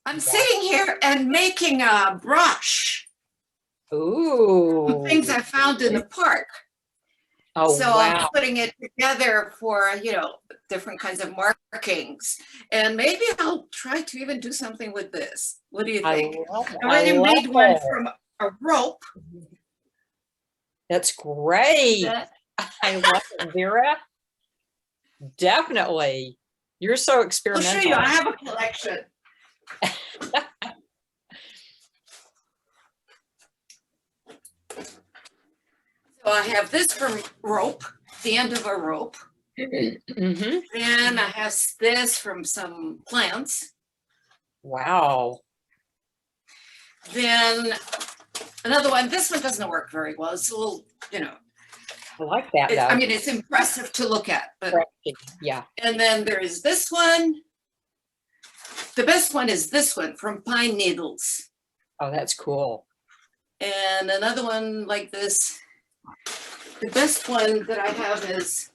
I'm sitting here and making a brush. Ooh. Things I found in the park. Oh, so wow. I'm putting it together for, different kinds of markings. And maybe I'll try to even do something with this. What do you think? I already made one from a rope. That's great. I love it, Vera. Definitely. You're so experimental. I'll show you. I have a collection. So I have this from rope, the end of a rope. Mm-hmm. Then I have this from some plants. Wow. Then another one. This one doesn't work very well. It's a little, I like that, though. I mean, it's impressive to look at, but yeah. And then there is this one. The best one is this one from pine needles. Oh, that's cool. And another one like this. The best one that I have is,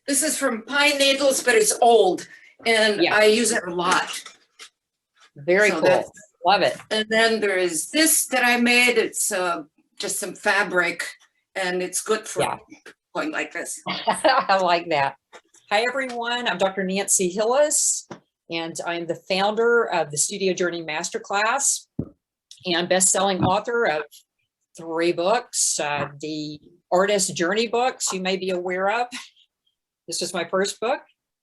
this is from pine needles, but it's old, and I use it a lot. Very cool. Love it. And then there is this that I made. It's just some fabric, and it's good for going like this. I like that. Hi, everyone. I'm Dr. Nancy Hillis, and I'm the founder of the Studio Journey Masterclass and best-selling author of 3 books, the Artist Journey books you may be aware of. This was my first book,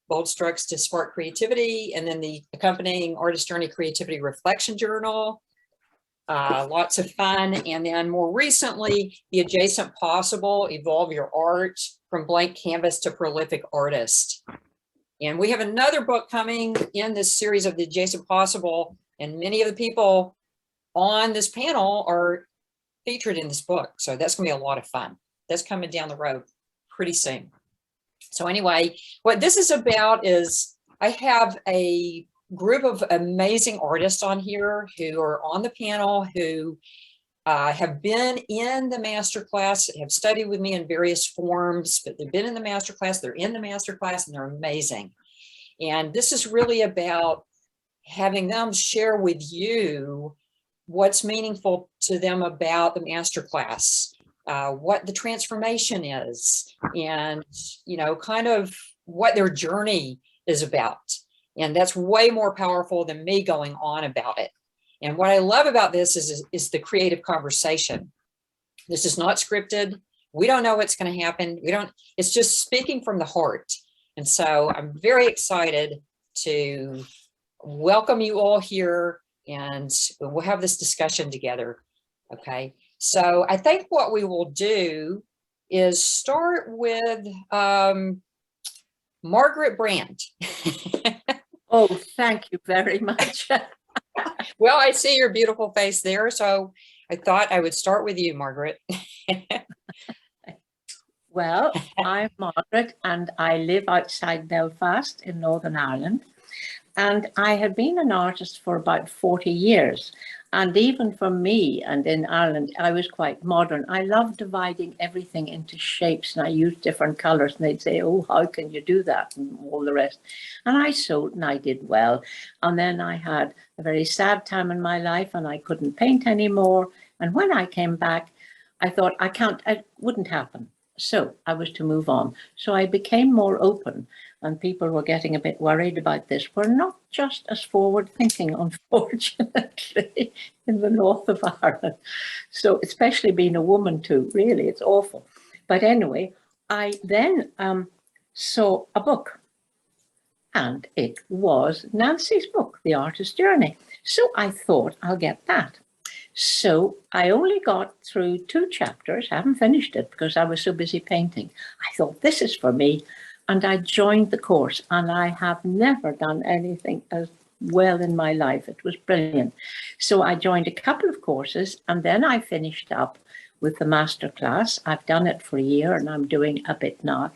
Bold Strokes to Spark Creativity, and then the accompanying Artist Journey Creativity Reflection Journal. Lots of fun. And then more recently, The Adjacent Possible, Evolve Your Art from Blank Canvas to Prolific Artist. And we have another book coming in this series of The Adjacent Possible, and many of the people on this panel are featured in this book. So that's going to be a lot of fun. That's coming down the road pretty soon. So anyway, what this is about is I have a group of amazing artists on here who are on the panel who have been in the masterclass, have studied with me in various forms, but they've been in the masterclass, they're in the masterclass, and they're amazing. And this is really about having them share with you what's meaningful to them about the masterclass, what the transformation is, and kind of what their journey is about. And that's way more powerful than me going on about it. And what I love about this is the creative conversation. This is not scripted. We don't know what's going to happen. It's just speaking from the heart. And so I'm very excited to welcome you all here, and we'll have this discussion together. Okay. So I think what we will do is start with Margaret Brandt. Oh, thank you very much. Well, I see your beautiful face there, so I thought I would start with you, Margaret. Well, I'm Margaret, and I live outside Belfast in Northern Ireland. And I had been an artist for about 40 years. And even for me, and in Ireland, I was quite modern. I love dividing everything into shapes, and I used different colors, and they'd say, oh, how can you do that? And all the rest. And I sewed, and I did well. And then I had a very sad time in my life, and I couldn't paint anymore. And when I came back, I thought, it wouldn't happen. So I was to move on. So I became more open, and people were getting a bit worried about this. We're not just as forward thinking, unfortunately, in the north of Ireland. So especially being a woman too, really, it's awful. But anyway, I then saw a book, and it was Nancy's book, The Artist Journey. So I thought, I'll get that. So I only got through 2 chapters. I haven't finished it because I was so busy painting. I thought, this is for me. And I joined the course, and I have never done anything as well in my life. It was brilliant. So I joined a couple of courses, and then I finished up with the masterclass. I've done it for a year, and I'm doing a bit now.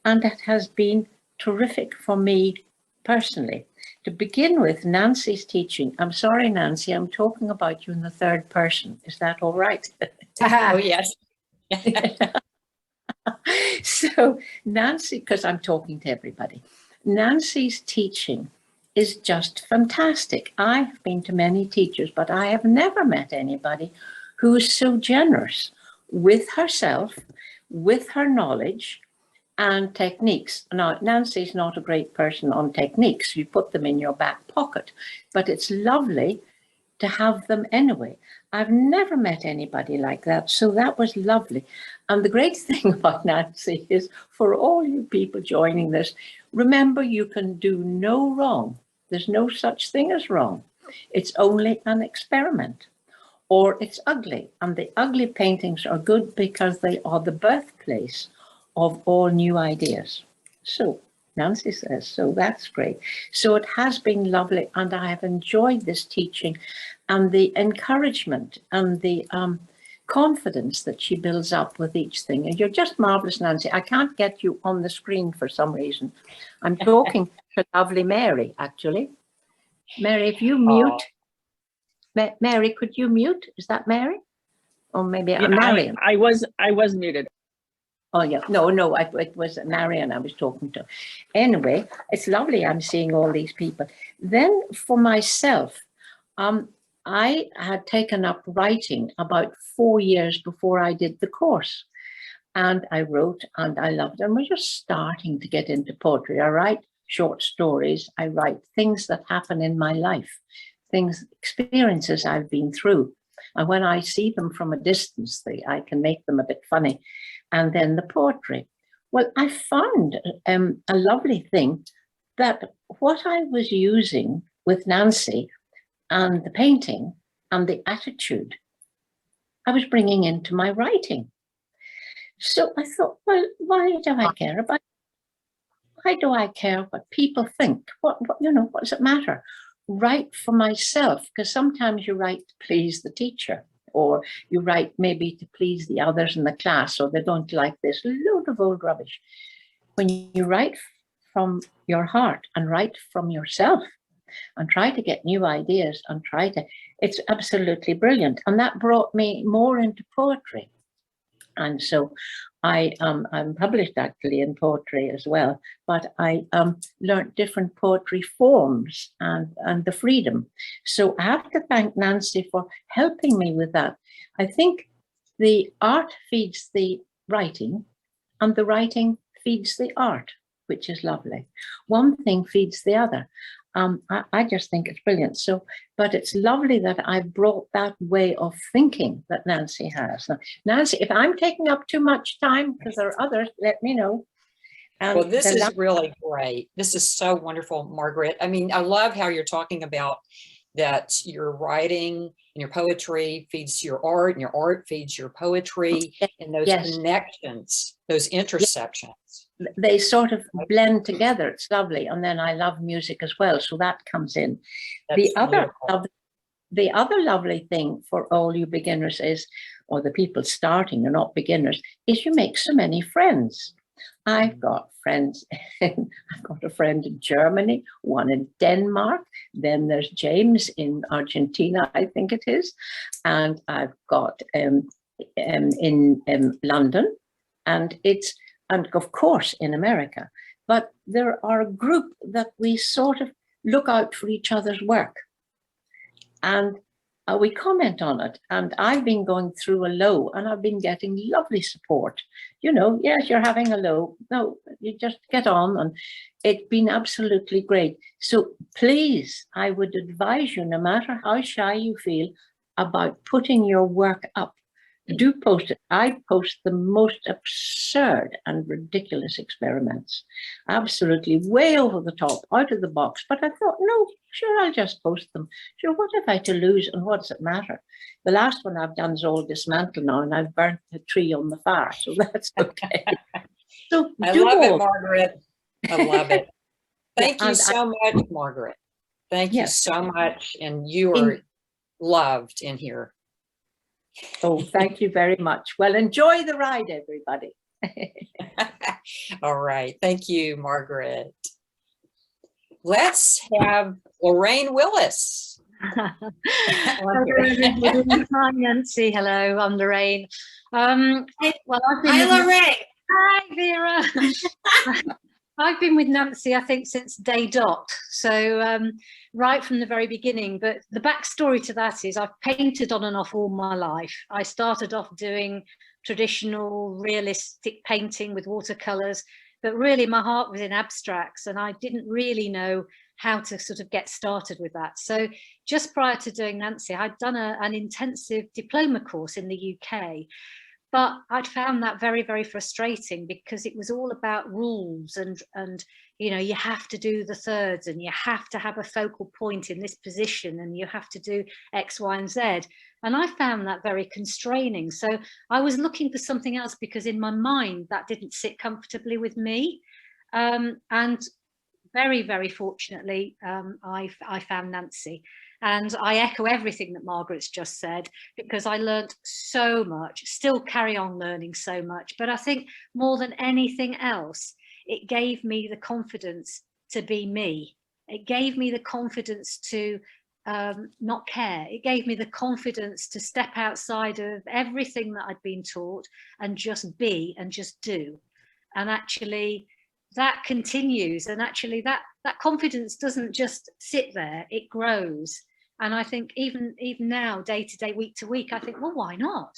And it has been terrific for me personally. To begin with, Nancy's teaching. I'm sorry, Nancy, I'm talking about you in the 3rd person. Is that all right? Oh, yes. So Nancy, because I'm talking to everybody. Nancy's teaching is just fantastic. I have been to many teachers, but I have never met anybody who is so generous with herself, with her knowledge and techniques. Now, Nancy's not a great person on techniques. You put them in your back pocket, but it's lovely to have them anyway. I've never met anybody like that. So that was lovely. And the great thing about Nancy is, for all you people joining this, remember, you can do no wrong. There's no such thing as wrong. It's only an experiment. Or it's ugly. And the ugly paintings are good because they are the birthplace of all new ideas. So Nancy says, so that's great. So it has been lovely, and I have enjoyed this teaching and the encouragement and the confidence that she builds up with each thing. And you're just marvelous, Nancy. I can't get you on the screen for some reason. I'm talking to lovely Mary, actually. Mary, if you mute. Mary, could you mute? Is that Mary? Or maybe Marion? I was muted. Oh, yeah. No, it was Marion I was talking to. Anyway, it's lovely. I'm seeing all these people. Then for myself, I had taken up writing about 4 years before I did the course. And I wrote and I loved it. And we're just starting to get into poetry. I write short stories. I write things that happen in my life, experiences I've been through. And when I see them from a distance, I can make them a bit funny. And then the poetry. Well, I found a lovely thing that what I was using with Nancy and the painting and the attitude, I was bringing into my writing. So I thought, well, why do I care what people think? What does it matter? Write for myself, because sometimes you write to please the teacher, or you write maybe to please the others in the class, or they don't like this load of old rubbish. When you write from your heart and write from yourself and try to get new ideas and it's absolutely brilliant. And that brought me more into poetry. And so I'm published actually in poetry as well, but I learned different poetry forms and the freedom. So I have to thank Nancy for helping me with that. I think the art feeds the writing and the writing feeds the art, which is lovely. One thing feeds the other. I just think it's brilliant. So, but it's lovely that I've brought that way of thinking that Nancy has. Now, Nancy, if I'm taking up too much time, because there are others, let me know. Well, this is really great. This is so wonderful, Margaret. I mean, I love how you're talking about that your writing and your poetry feeds your art, and your art feeds your poetry, and those connections, those intersections. They sort of blend together. It's lovely. And then I love music as well, so that comes in. The other lovely thing for all you beginners is, or the people starting, they're not beginners, is you make so many friends. I've got friends. I've got a friend in Germany, one in Denmark. Then there's James in Argentina, I think it is. And I've got in London, and of course in America. But there are a group that we sort of look out for each other's work. And we comment on it. And I've been going through a low, and I've been getting lovely support. Yes, you're having a low. No, you just get on. And it's been absolutely great. So please, I would advise you, no matter how shy you feel, about putting your work up. Do post it. I post the most absurd and ridiculous experiments. Absolutely way over the top, out of the box. But I thought, no, sure, I'll just post them. Sure, what have I to lose and what does it matter? The last one I've done is all dismantled now, and I've burnt the tree on the fire, so that's okay. So I love it, Margaret. I love it. Thank you so much, Margaret. Thank you so much. And you are loved in here. Oh, thank you very much. Well, enjoy the ride, everybody. All right. Thank you, Margaret. Let's have Lorraine Willis. Hi, Nancy. Hello, I'm Lorraine. Hi, Lorraine. Hi, Vera. I've been with Nancy, I think, since day dot. So right from the very beginning. But the backstory to that is I've painted on and off all my life. I started off doing traditional realistic painting with watercolors, but really my heart was in abstracts, and I didn't really know how to sort of get started with that. So just prior to doing Nancy, I'd done an intensive diploma course in the UK. But I'd found that very, very frustrating, because it was all about rules and you know, you have to do the thirds, and you have to have a focal point in this position, and you have to do X, Y, and Z. And I found that very constraining. So I was looking for something else, because in my mind that didn't sit comfortably with me. And very, very fortunately, I found Nancy. And I echo everything that Margaret's just said, because I learned so much, still carry on learning so much. But I think more than anything else, it gave me the confidence to be me. It gave me the confidence to not care. It gave me the confidence to step outside of everything that I'd been taught and just be and just do. And actually, that continues. And actually, that confidence doesn't just sit there, it grows. And I think even now, day to day, week to week, I think, well, why not?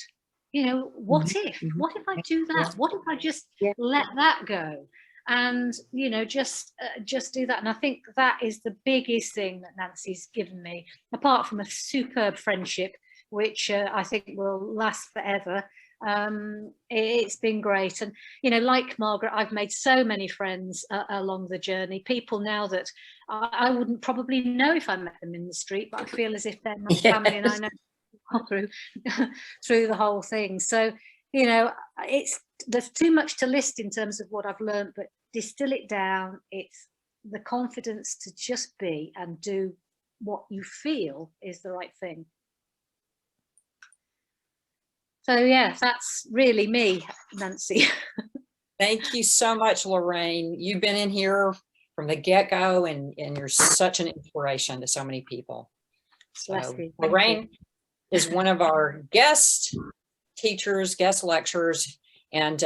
You know, what if I do that? What if I just let that go? And, you know, just do that. And I think that is the biggest thing that Nancy's given me, apart from a superb friendship, which I think will last forever. It's been great. And, you know, like Margaret, I've made so many friends along the journey, people now that I wouldn't probably know if I met them in the street, but I feel as if they're my family, and I know through the whole thing. So, you know, there's too much to list in terms of what I've learned, but distill it down, it's the confidence to just be and do what you feel is the right thing. So yeah, that's really me, Nancy. Thank you so much, Lorraine. You've been in here from the get-go, and you're such an inspiration to so many people. So Lorraine is one of our guest teachers, guest lecturers, and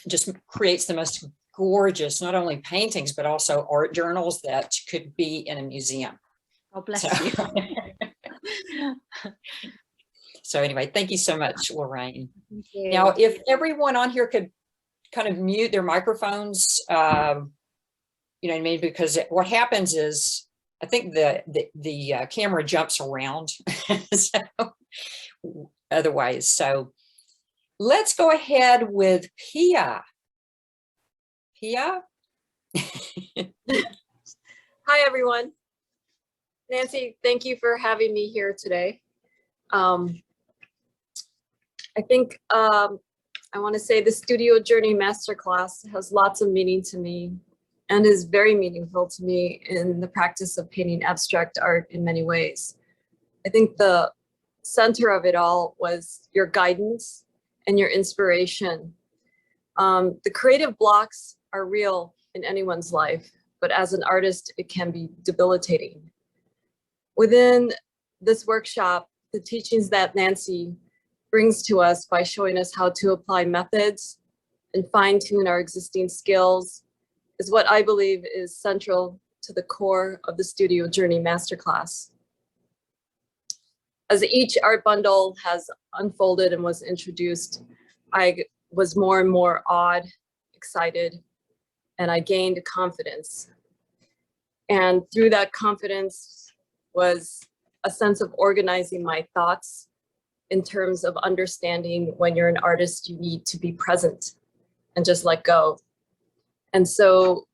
just creates the most gorgeous, not only paintings, but also art journals that could be in a museum. Oh, bless you. So anyway, thank you so much, Lorraine. Now, if everyone on here could kind of mute their microphones, you know what I mean? Because what happens is, I think the camera jumps around so, otherwise. So let's go ahead with Pia. Pia? Hi, everyone. Nancy, thank you for having me here today. I think I want to say the Studio Journey Masterclass has lots of meaning to me and is very meaningful to me in the practice of painting abstract art in many ways. I think the center of it all was your guidance and your inspiration. The creative blocks are real in anyone's life, but as an artist, it can be debilitating. Within this workshop, the teachings that Nancy brings to us by showing us how to apply methods and fine-tune our existing skills is what I believe is central to the core of the Studio Journey Masterclass. As each art bundle has unfolded and was introduced, I was more and more awed, excited, and I gained confidence. And through that confidence was a sense of organizing my thoughts in terms of understanding when you're an artist, you need to be present and just let go. And so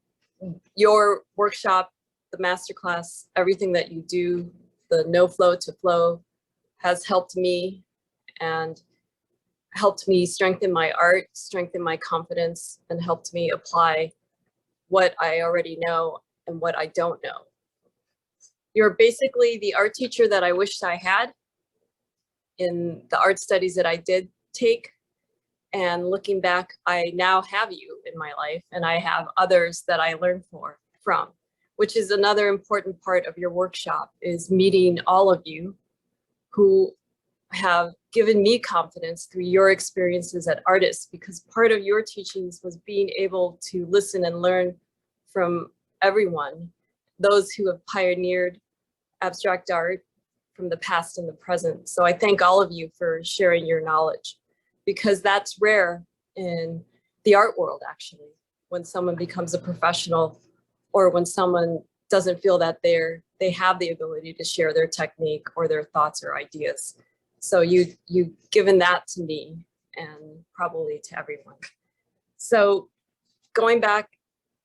your workshop, the masterclass, everything that you do, the no flow to flow has helped me and helped me strengthen my art, strengthen my confidence, and helped me apply what I already know and what I don't know. You're basically the art teacher that I wished I had in the art studies that I did take. And looking back, I now have you in my life, and I have others that I learn from, which is another important part of your workshop, is meeting all of you who have given me confidence through your experiences as artists, because part of your teachings was being able to listen and learn from everyone, those who have pioneered abstract art from the past and the present. So I thank all of you for sharing your knowledge, because that's rare in the art world, actually, when someone becomes a professional or when someone doesn't feel that they have the ability to share their technique or their thoughts or ideas. So you've given that to me and probably to everyone. So going back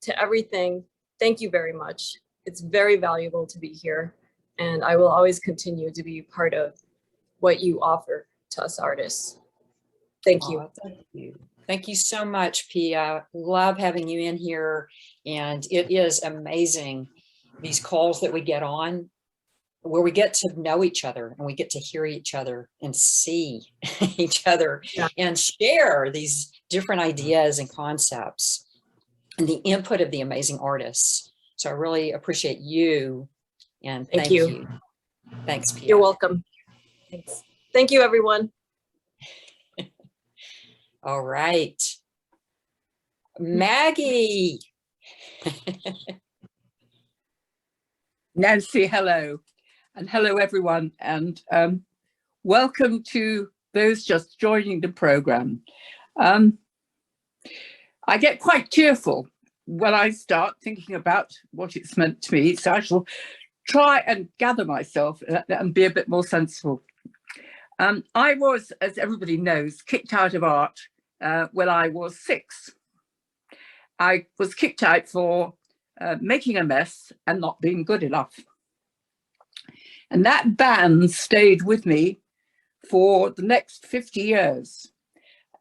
to everything, thank you very much. It's very valuable to be here, and I will always continue to be part of what you offer to us artists. Thank you. Oh, thank you. Thank you so much, Pia. Love having you in here. And it is amazing, these calls that we get on, where we get to know each other and we get to hear each other and see each other and share these different ideas and concepts and the input of the amazing artists. So I really appreciate you, and thank you. Thanks, Pia. You're welcome. Thanks. Thank you, everyone. All right. Maggie. Nancy, hello. And hello, everyone. And welcome to those just joining the program. I get quite tearful when I start thinking about what it's meant to me. So I shall try and gather myself and be a bit more sensible. I was, as everybody knows, kicked out of art when I was 6. I was kicked out for making a mess and not being good enough. And that ban stayed with me for the next 50 years.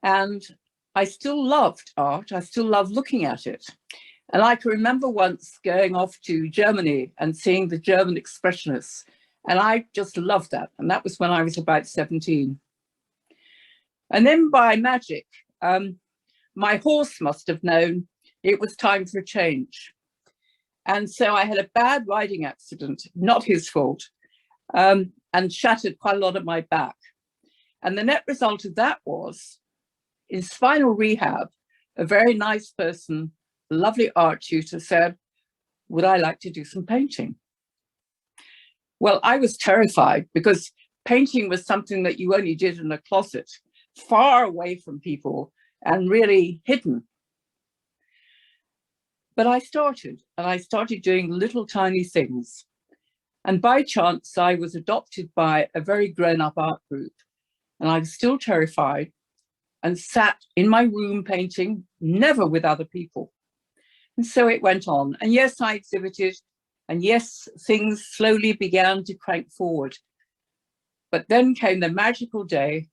And I still loved art. I still love looking at it. And I can remember once going off to Germany and seeing the German expressionists. And I just loved that. And that was when I was about 17. And then by magic, my horse must have known it was time for a change. And so I had a bad riding accident, not his fault, and shattered quite a lot of my back. And the net result of that was, in spinal rehab, a very nice person, a lovely art tutor said, would I like to do some painting? Well, I was terrified because painting was something that you only did in a closet, far away from people and really hidden. But I started doing little tiny things. And by chance, I was adopted by a very grown-up art group. And I was still terrified and sat in my room painting, never with other people. And so it went on. And yes, I exhibited. And yes, things slowly began to crank forward. But then came the magical day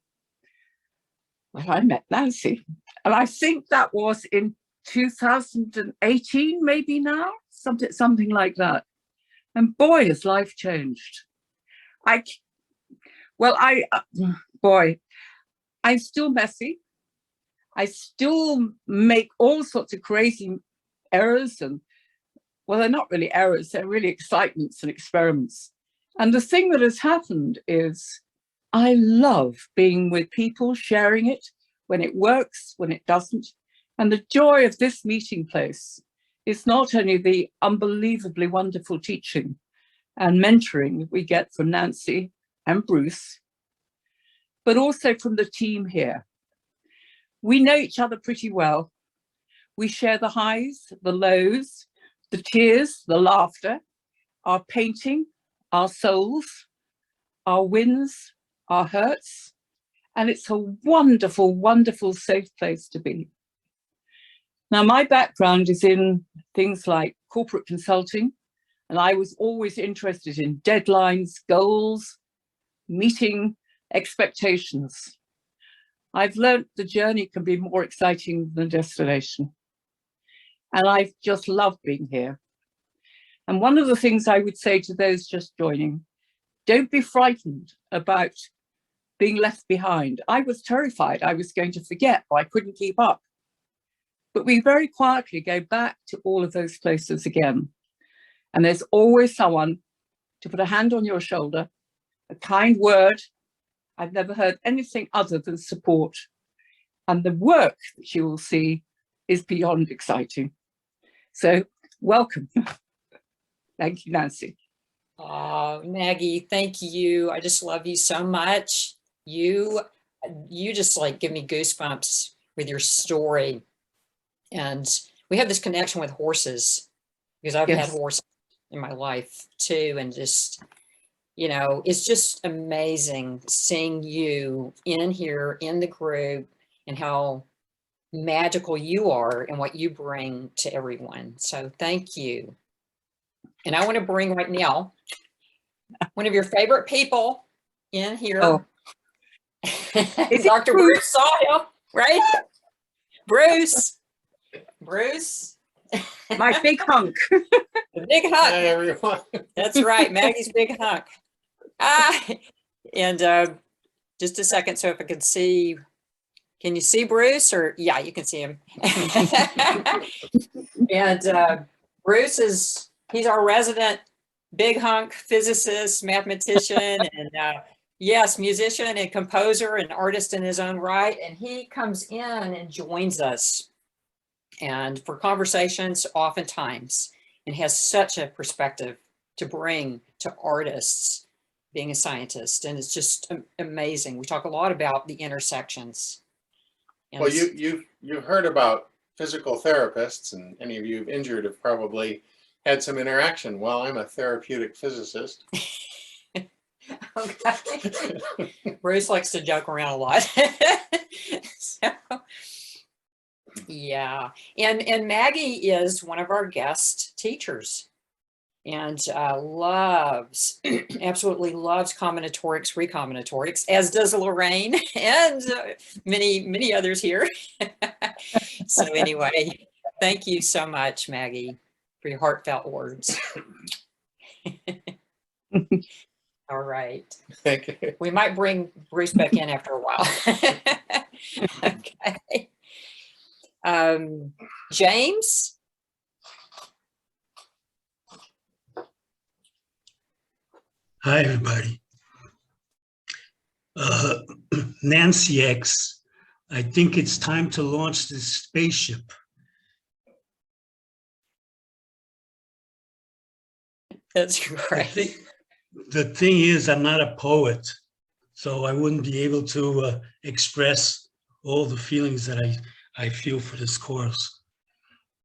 when I met Nancy. And I think that was in 2018, maybe now, something like that. And boy, has life changed. I'm still messy. I still make all sorts of crazy errors, and well, they're not really errors, they're really excitements and experiments. And the thing that has happened is I love being with people, sharing it, when it works, when it doesn't. And the joy of this meeting place is not only the unbelievably wonderful teaching and mentoring we get from Nancy and Bruce, but also from the team here. We know each other pretty well. We share the highs, the lows, the tears, the laughter, our painting, our souls, our wins, our hurts. And it's a wonderful, wonderful, safe place to be. Now, my background is in things like corporate consulting, and I was always interested in deadlines, goals, meeting expectations. I've learned the journey can be more exciting than the destination. And I've just loved being here. And one of the things I would say to those just joining, don't be frightened about being left behind. I was terrified I was going to forget, or I couldn't keep up. But we very quietly go back to all of those places again. And there's always someone to put a hand on your shoulder, a kind word, I've never heard anything other than support. And the work that you will see is beyond exciting. So welcome. Thank you, Nancy. Oh, Maggie, thank you. I just love you so much. You just like give me goosebumps with your story. And we have this connection with horses because I've had horses in my life too. And just, you know, it's just amazing seeing you in here in the group and how magical you are and what you bring to everyone. So thank you. And I want to bring right now one of your favorite people in here. Oh. Dr. Bruce Saul, right? Bruce. My big hunk. The big hunk. Hi, everyone. That's right, Maggie's big hunk. And just a second, so if I can see, can you see Bruce? Or yeah, you can see him. And Bruce he's our resident big hunk physicist, mathematician, and yes, musician and composer and artist in his own right. And he comes in and joins us and for conversations oftentimes, and has such a perspective to bring to artists being a scientist. And it's just amazing. We talk a lot about the intersections. And well, you've heard about physical therapists, and any of you who've injured have probably had some interaction. Well, I'm a therapeutic physicist. Okay. Bruce likes to joke around a lot. So, yeah. And Maggie is one of our guest teachers and absolutely loves combinatorics, recombinatorics, as does Lorraine and many others here. So anyway, thank you so much, Maggie, for your heartfelt words. All right. Thank you. We might bring Bruce back in after a while. Okay. James? Hi, everybody. Nancy X, I think it's time to launch this spaceship. That's great. The thing is, I'm not a poet, so I wouldn't be able to express all the feelings that I feel for this course.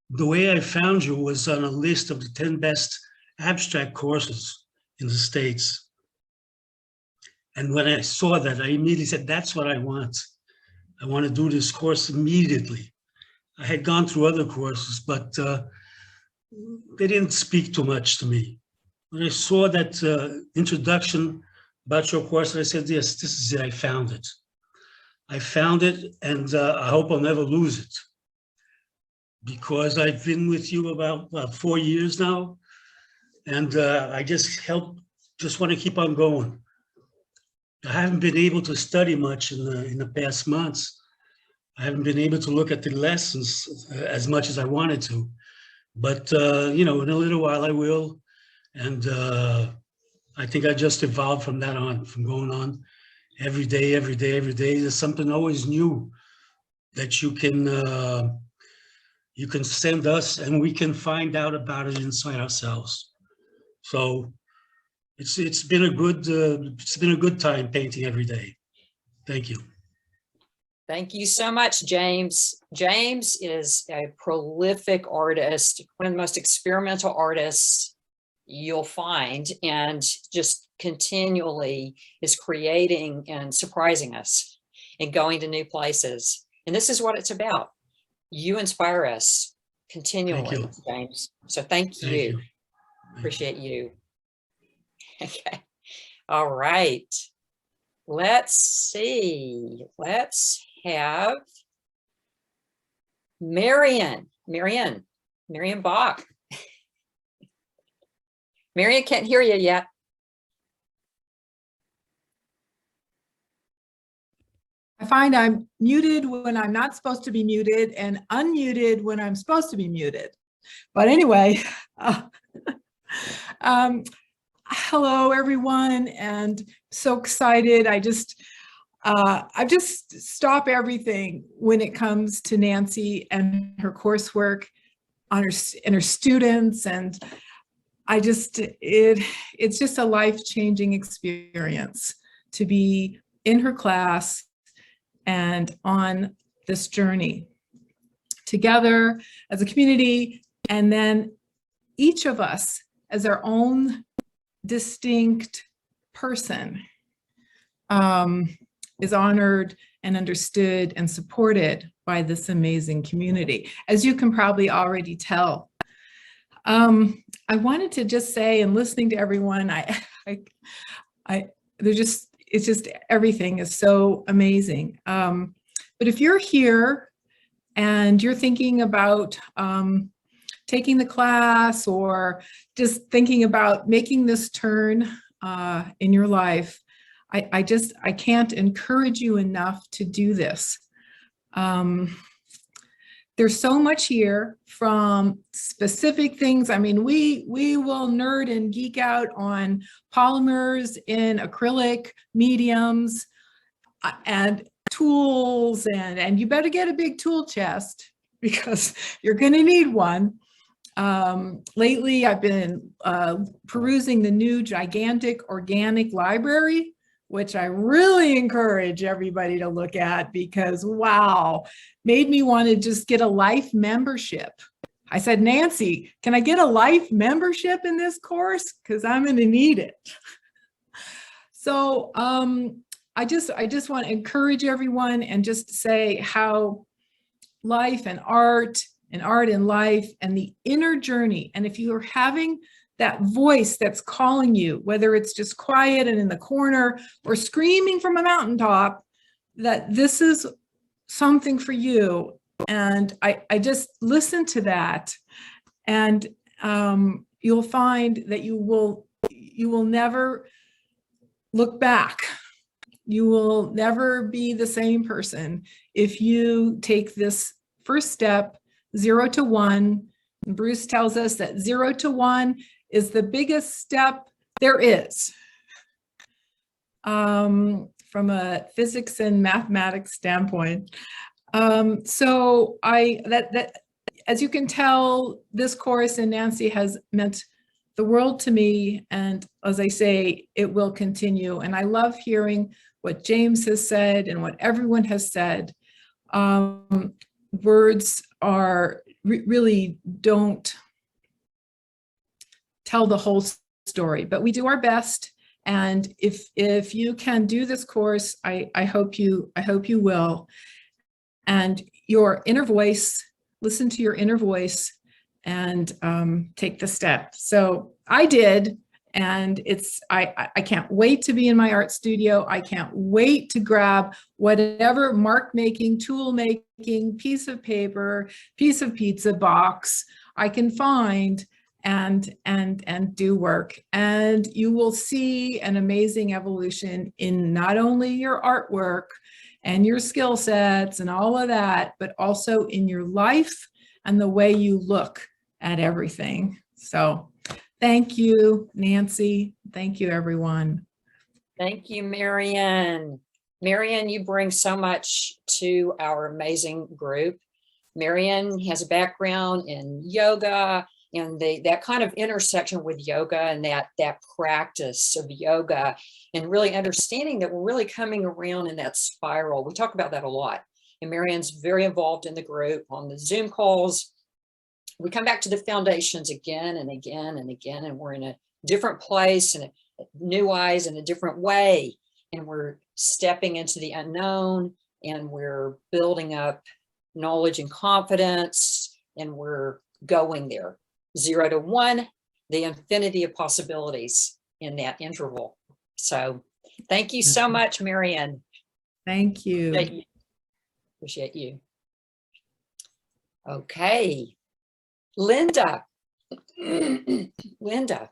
The way I found you was on a list of the 10 best abstract courses in the States. And when I saw that, I immediately said, that's what I want. I want to do this course immediately. I had gone through other courses, but they didn't speak too much to me. When I saw that introduction about your course, I said, yes, this is it, I found it. I found it, and I hope I'll never lose it. Because I've been with you about 4 years now, and I just want to keep on going. I haven't been able to study much in the past months. I haven't been able to look at the lessons as much as I wanted to. But, you know, in a little while I will. And I think I just evolved from that on, from going on every day. There's something always new that you can send us, and we can find out about it inside ourselves. So it's been a good time painting every day. Thank you. Thank you so much, James. James is a prolific artist, one of the most experimental artists you'll find, and just continually is creating and surprising us and going to new places. And this is what it's about. You inspire us continually, James. So thank you. Appreciate you. Okay. All right. Let's see. Let's have Marion Bach. Marion can't hear you yet. I find I'm muted when I'm not supposed to be muted and unmuted when I'm supposed to be muted. But anyway, hello everyone, and so excited. I just stop everything when it comes to Nancy and her coursework on her and her students, and I just it's just a life-changing experience to be in her class and on this journey together as a community, and then each of us as our own distinct person is honored and understood and supported by this amazing community, as you can probably already tell. I wanted to just say, and listening to everyone, it's just everything is so amazing. But if you're here and you're thinking about taking the class or just thinking about making this turn in your life, I can't encourage you enough to do this. There's so much here, from specific things. I mean, we will nerd and geek out on polymers in acrylic mediums and tools, and you better get a big tool chest because you're going to need one. Lately, I've been perusing the new gigantic organic library, which I really encourage everybody to look at because, wow, made me want to just get a life membership. I said, Nancy, can I get a life membership in this course? Because I'm going to need it. So I just want to encourage everyone and just say how life and art and life and the inner journey, and if you are having that voice that's calling you, whether it's just quiet and in the corner or screaming from a mountaintop, that this is something for you. And I just listen to that, and you'll find that you will never look back. You will never be the same person if you take this first step, 0 to 1. And Bruce tells us that 0 to 1 is the biggest step there is from a physics and mathematics standpoint. So as you can tell, this course and Nancy has meant the world to me, and as I say, it will continue. And I love hearing what James has said and what everyone has said. Words are really don't tell the whole story, but we do our best. And if you can do this course, I hope you will. And your inner voice, listen to your inner voice and take the step. So I did, and I can't wait to be in my art studio. I can't wait to grab whatever mark making, tool making, piece of paper, piece of pizza box I can find and do work. And you will see an amazing evolution in not only your artwork and your skill sets and all of that, but also in your life and the way you look at everything. So thank you, Nancy. Thank you, everyone. Thank you, Marian. Marian, you bring so much to our amazing group. Marian has a background in yoga and that kind of intersection with yoga and that practice of yoga, and really understanding that we're really coming around in that spiral. We talk about that a lot. And Marian's very involved in the group on the Zoom calls. We come back to the foundations again and again and again, and we're in a different place and new eyes in a different way. And we're stepping into the unknown, and we're building up knowledge and confidence, and we're going there. 0 to 1, the infinity of possibilities in that interval. So thank you so much, Marian. Thank you. Appreciate you. Okay. Linda. Linda.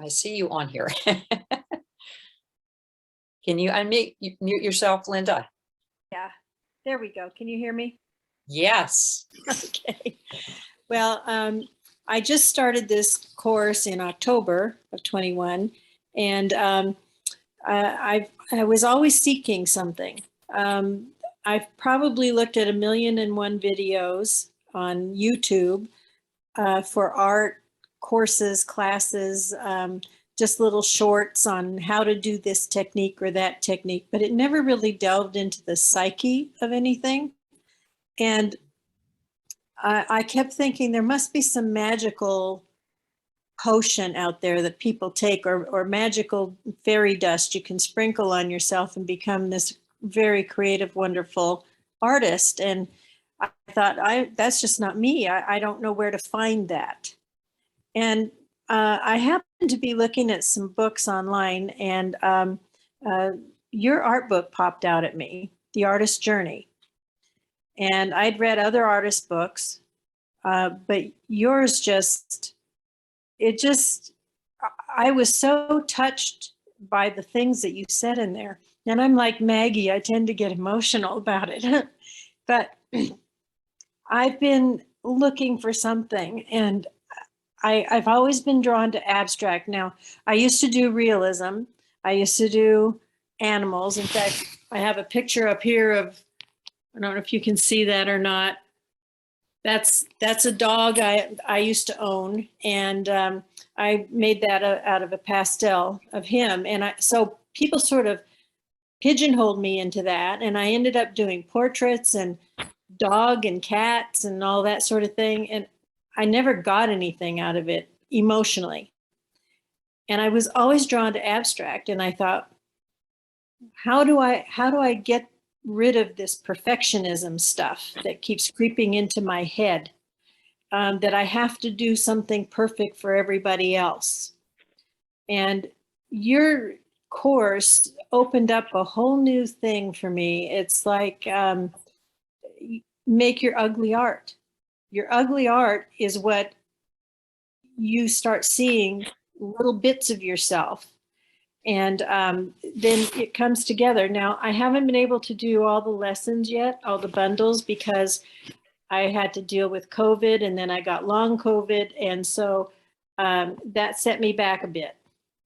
I see you on here. Can you mute yourself, Linda? Yeah, there we go. Can you hear me? Yes. Okay. Well, I just started this course in October of 21, and I was always seeking something. I've probably looked at 1,000,001 videos on YouTube for art courses, classes, just little shorts on how to do this technique or that technique, but it never really delved into the psyche of anything. And I kept thinking there must be some magical potion out there that people take, or magical fairy dust you can sprinkle on yourself and become this very creative, wonderful artist. And I thought, that's just not me. I don't know where to find that. And I happened to be looking at some books online, and your art book popped out at me, The Artist's Journey. And I'd read other artist books, but yours I was so touched by the things that you said in there. And I'm like Maggie, I tend to get emotional about it. But I've been looking for something, and I've always been drawn to abstract. Now, I used to do realism. I used to do animals. In fact, I have a picture up here of, I don't know if you can see that or not. That's a dog I used to own, and I made that out of a pastel of him. And so people sort of pigeonholed me into that, and I ended up doing portraits and dog and cats and all that sort of thing. And I never got anything out of it emotionally. And I was always drawn to abstract. And I thought, how do I get rid of this perfectionism stuff that keeps creeping into my head, that I have to do something perfect for everybody else? And your course opened up a whole new thing for me. It's like, make your ugly art. Your ugly art is what you start seeing little bits of yourself. And then it comes together. Now, I haven't been able to do all the lessons yet, all the bundles, because I had to deal with COVID, and then I got long COVID. And so that set me back a bit.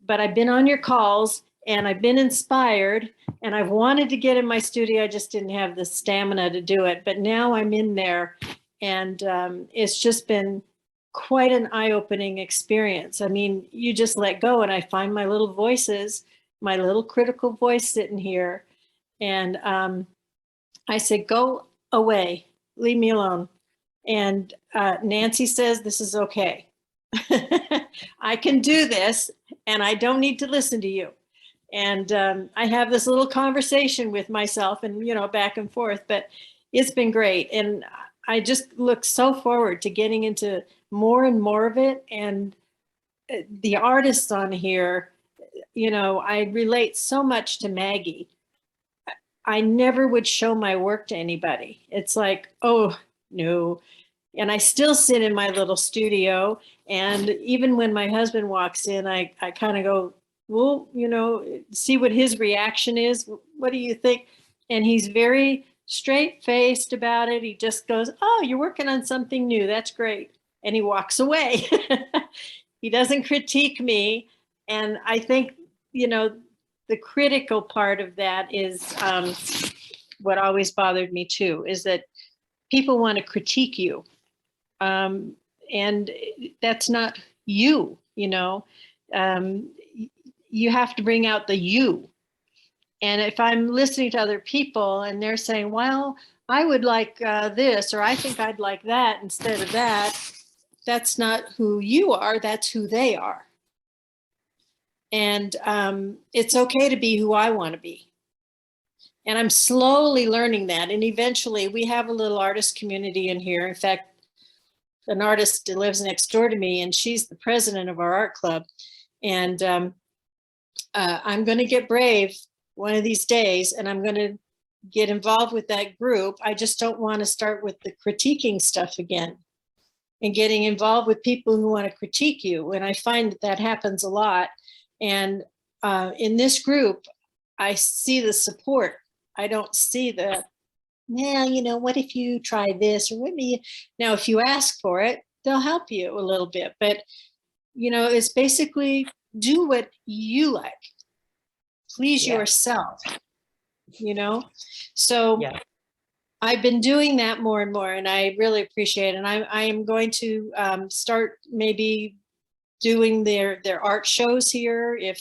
But I've been on your calls, and I've been inspired, and I've wanted to get in my studio. I just didn't have the stamina to do it. But now I'm in there, and it's just been quite an eye-opening experience. I mean, you just let go, and I find my little voices, my little critical voice sitting here. And I said, go away, leave me alone. And Nancy says, this is okay. I can do this, and I don't need to listen to you. And I have this little conversation with myself, and, back and forth, but it's been great. And I just look so forward to getting into more and more of it. And the artists on here, I relate so much to Maggie. I never would show my work to anybody. It's like, oh, no. And I still sit in my little studio. And even when my husband walks in, I kind of go, well, see what his reaction is. What do you think? And he's very straight-faced about it. He just goes, oh, you're working on something new. That's great. And he walks away. He doesn't critique me. And I think, the critical part of that is what always bothered me too, is that people want to critique you. And that's not you, you have to bring out the you. And if I'm listening to other people and they're saying, well, I would like this, or I think I'd like that instead of that, that's not who you are, that's who they are. And it's okay to be who I want to be. And I'm slowly learning that. And eventually we have a little artist community in here. In fact, an artist lives next door to me, and she's the president of our art club. And I'm going to get brave one of these days, and I'm going to get involved with that group. I just don't want to start with the critiquing stuff again and getting involved with people who want to critique you. And I find that happens a lot. And in this group, I see the support. I don't see the, what if you try this, or now if you ask for it, they'll help you a little bit. But, it's basically do what you like. please Yeah. yourself, you know? So Yeah. I've been doing that more and more, and I really appreciate it. And I am going to start maybe doing their art shows here. If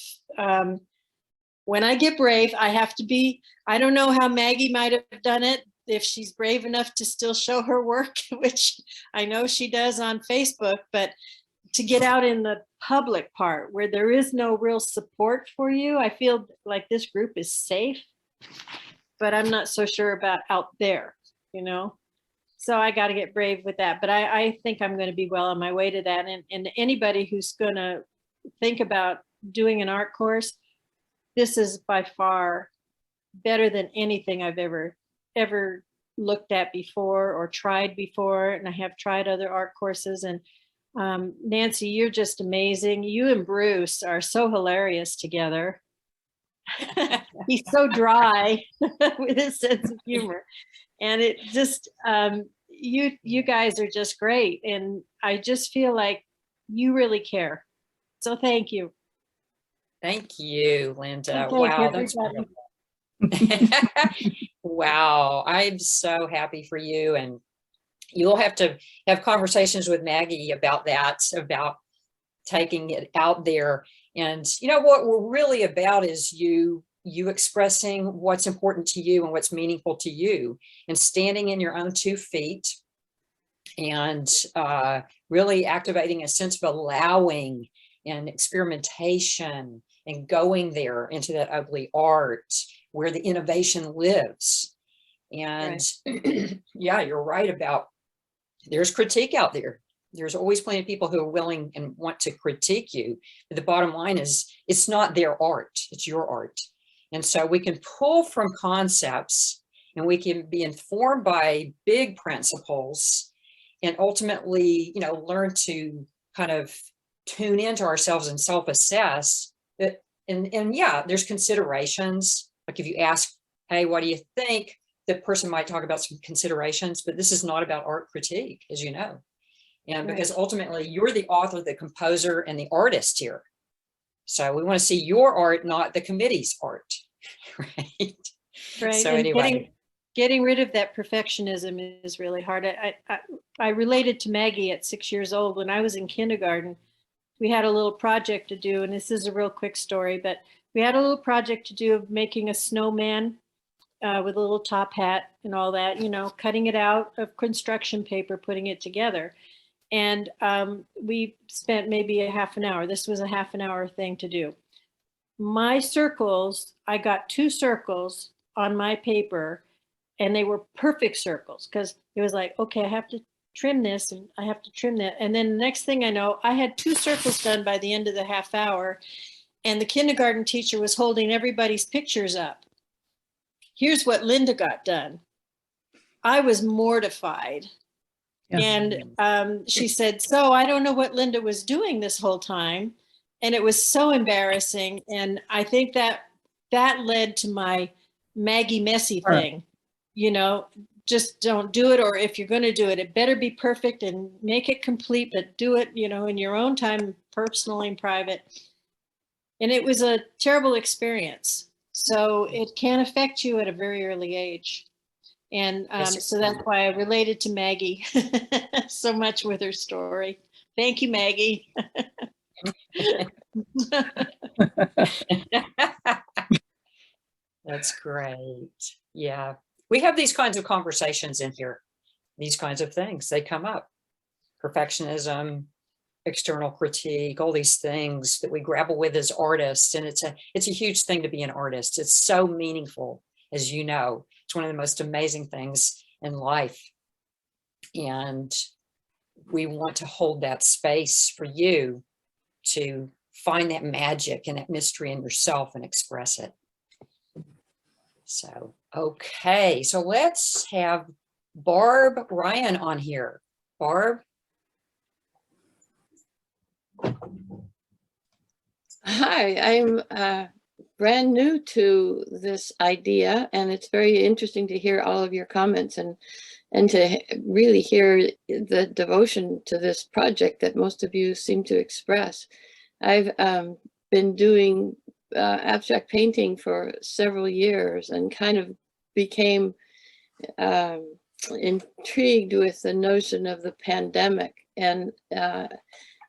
when I get brave, I have to be, I don't know how Maggie might have done it, if she's brave enough to still show her work, which I know she does on Facebook, but to get out in the public part where there is no real support for you, I feel like this group is safe, but I'm not so sure about out there, you know? So I got to get brave with that, but I think I'm going to be well on my way to that. And anybody who's going to think about doing an art course, this is by far better than anything I've ever looked at before or tried before. And I have tried other art courses. And Nancy, you're just amazing. You and Bruce are so hilarious together. He's so dry with his sense of humor. And it just, you guys are just great. And I just feel like you really care. So thank you. Thank you, Linda. Thank Wow, everybody. that's wonderful. Wow, I'm so happy for you. And you'll have to have conversations with Maggie about that, about taking it out there. And you know what we're really about is you expressing what's important to you and what's meaningful to you, and standing in your own 2 feet, and really activating a sense of allowing and experimentation, and going there into that ugly art where the innovation lives. And right. Yeah, you're right about there's critique out there. There's always plenty of people who are willing and want to critique you. But the bottom line is it's not their art, it's your art. And so we can pull from concepts, and we can be informed by big principles, and ultimately, you know, learn to kind of tune into ourselves and self-assess. And yeah, there's considerations. Like if you ask, hey, what do you think? The person might talk about some considerations, but this is not about art critique, as you know. And because ultimately you're the author, the composer, and the artist here. So we want to see your art, not the committee's art, right? Right. So and anyway. Getting rid of that perfectionism is really hard. I related to Maggie at 6 years old. When I was in kindergarten, we had a little project to do, and this is a real quick story, but we had a little project to do of making a snowman with a little top hat and all that, you know, cutting it out of construction paper, putting it together. And we spent maybe a half an hour. This was a half an hour thing to do. My circles, I got 2 circles on my paper, and they were perfect circles, because it was like, okay, I have to trim this and I have to trim that. And then the next thing I know, I had 2 circles done by the end of the half hour, and the kindergarten teacher was holding everybody's pictures up. Here's what Linda got done. I was mortified. Yeah. And she said, so I don't know what Linda was doing this whole time. And it was so embarrassing. And I think that led to my Maggie Messy thing, you know, just don't do it. Or if you're going to do it, it better be perfect and make it complete, but do it, you know, in your own time, personally and private. And it was a terrible experience. So it can affect you at a very early age. And so that's why I related to Maggie so much with her story. Thank you, Maggie. That's great. Yeah. We have these kinds of conversations in here. These kinds of things, they come up. Perfectionism, external critique, all these things that we grapple with as artists. And it's a huge thing to be an artist. It's so meaningful, as you know. It's one of the most amazing things in life. And we want to hold that space for you to find that magic and that mystery in yourself and express it. So, okay. So let's have Barb Ryan on here. Barb. Hi, I'm brand new to this idea, and it's very interesting to hear all of your comments and to really hear the devotion to this project that most of you seem to express. I've been doing abstract painting for several years and kind of became intrigued with the notion of the pandemic. And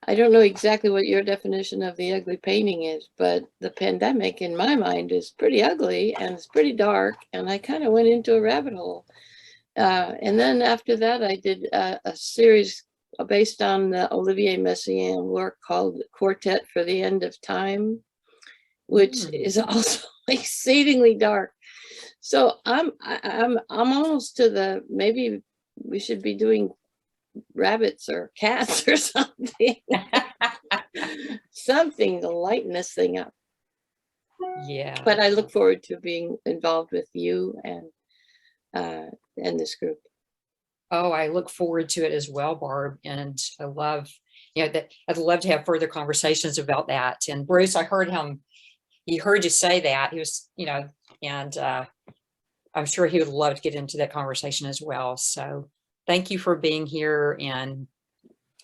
I don't know exactly what your definition of the ugly painting is, but the pandemic in my mind is pretty ugly and it's pretty dark. And I kind of went into a rabbit hole. And then after that, I did a series based on the Olivier Messiaen work called Quartet for the End of Time, which is also exceedingly dark. So I'm almost to the, maybe we should be doing rabbits or cats or something. Something to lighten this thing up. Yeah. But I look forward to being involved with you and this group. Oh, I look forward to it as well, Barb. And I love, that I'd love to have further conversations about that. And Bruce, I heard he heard you say that. He was, and I'm sure he would love to get into that conversation as well. So thank you for being here, and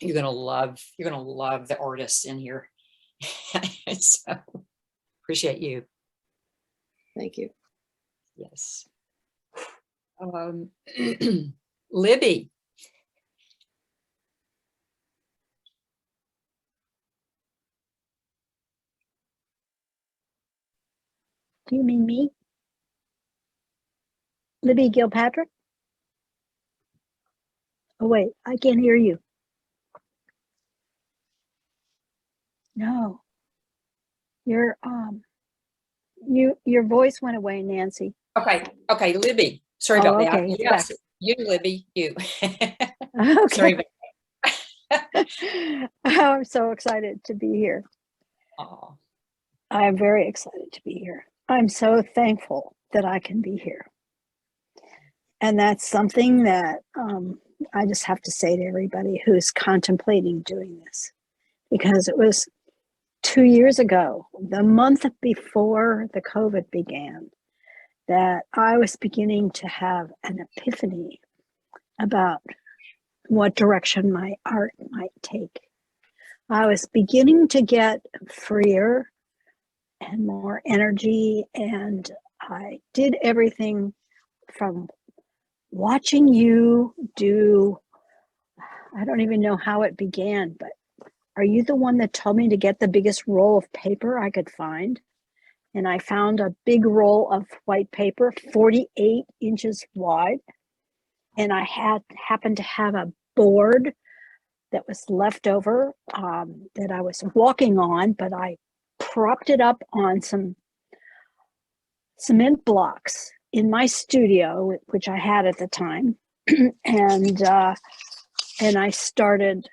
you're gonna love the artists in here. So appreciate you. Thank you. Yes. Libby. Do you mean me? Libby Gilpatrick? Oh wait, I can't hear you. No. Your voice went away, Nancy. Okay, Libby. Sorry about that. Okay, Yes, you, Libby, you. Okay. Sorry about I'm so excited to be here. Oh. I'm very excited to be here. I'm so thankful that I can be here. And that's something that I just have to say to everybody who's contemplating doing this, because it was 2 years ago, the month before the COVID began, that I was beginning to have an epiphany about what direction my art might take. I was beginning to get freer and more energy, and I did everything from watching you do, I don't even know how it began, but are you the one that told me to get the biggest roll of paper I could find? And I found a big roll of white paper, 48 inches wide. And I happened to have a board that was left over that I was walking on, but I propped it up on some cement blocks in my studio, which I had at the time. and I started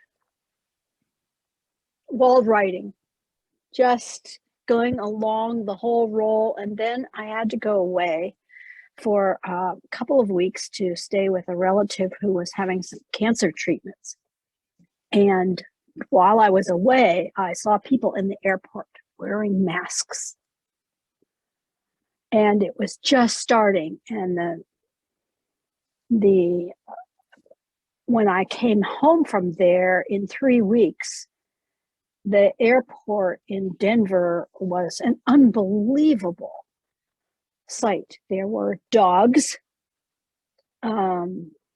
wall writing, just going along the whole roll. And then I had to go away for a couple of weeks to stay with a relative who was having some cancer treatments. And while I was away, I saw people in the airport wearing masks. And it was just starting. And when I came home from there in 3 weeks, the airport in Denver was an unbelievable sight. There were dogs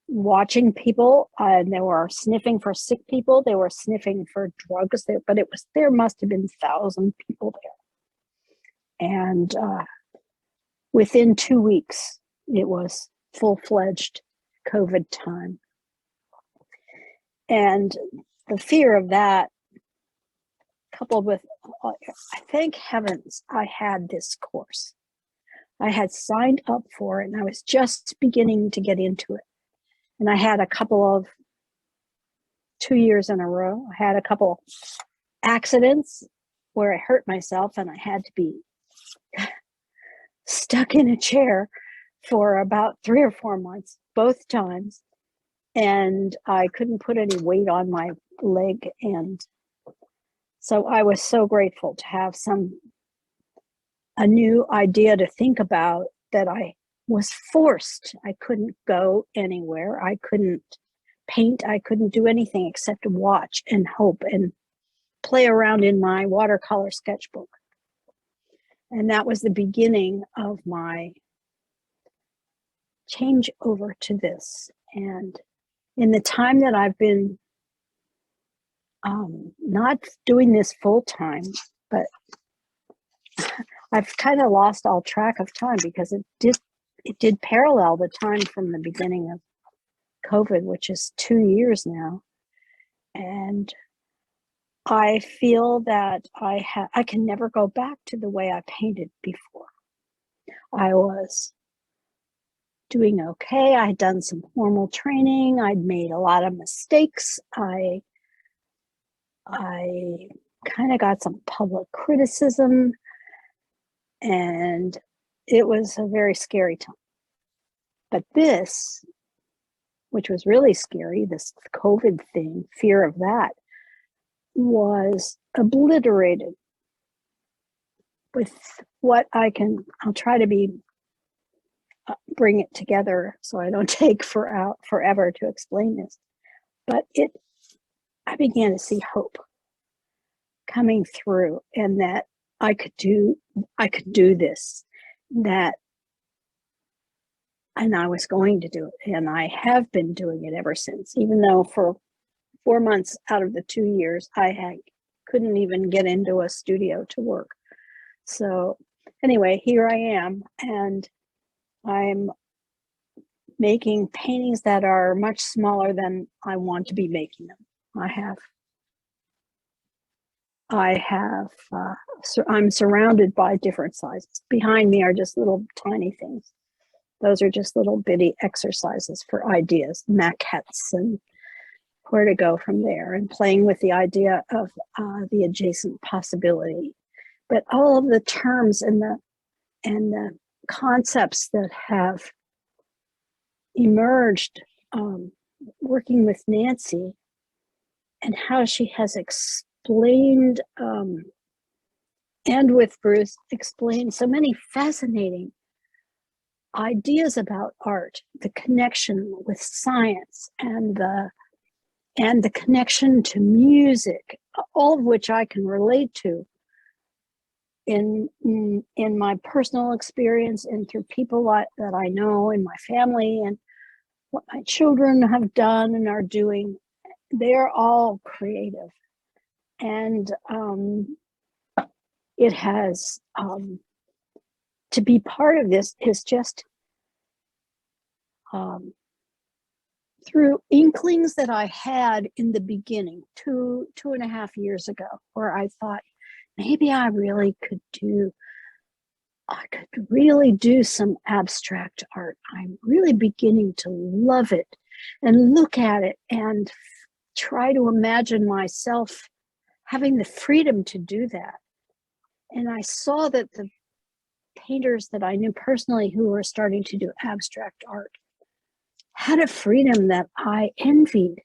watching people, and they were sniffing for sick people. They were sniffing for drugs, but there must have been 1,000 people there. And within 2 weeks, it was full-fledged COVID time. And the fear of that, coupled with, I thank heavens I had this course. I had signed up for it, and I was just beginning to get into it. And I had a couple of 2 years in a row, I had a couple accidents where I hurt myself, and I had to be stuck in a chair for about 3 or 4 months, both times. And I couldn't put any weight on my leg. And so I was so grateful to have a new idea to think about, that I was forced. I couldn't go anywhere. I couldn't paint. I couldn't do anything except watch and hope and play around in my watercolor sketchbook. And that was the beginning of my change over to this. And in the time that I've been not doing this full time, but I've kind of lost all track of time because it did parallel the time from the beginning of COVID, which is 2 years now. And I feel that I can never go back to the way I painted before. I was doing okay. I had done some formal training. I'd made a lot of mistakes. I kind of got some public criticism, and it was a very scary time. But this, which was really scary, this COVID thing, fear of that, was obliterated with what I'll try to bring it together so I don't take forever to explain this. But I began to see hope coming through, and that I could do this, and I was going to do it, and I have been doing it ever since, even though for 4 months out of the 2 years, I couldn't even get into a studio to work. So anyway, here I am, and I'm making paintings that are much smaller than I want to be making them. I'm surrounded by different sizes. Behind me are just little tiny things. Those are just little bitty exercises for ideas, maquettes, and where to go from there, and playing with the idea of the adjacent possibility. But all of the terms and the concepts that have emerged working with Nancy, and how she has explained, and with Bruce, explained so many fascinating ideas about art, the connection with science, and the connection to music, all of which I can relate to in my personal experience and through people that I know in my family, and what my children have done and are doing. They're all creative, and it has to be part of this is just through inklings that I had in the beginning, 2.5 years ago, where I thought maybe I could really do some abstract art. I'm really beginning to love it and look at it and try to imagine myself having the freedom to do that. And I saw that the painters that I knew personally who were starting to do abstract art had a freedom that I envied.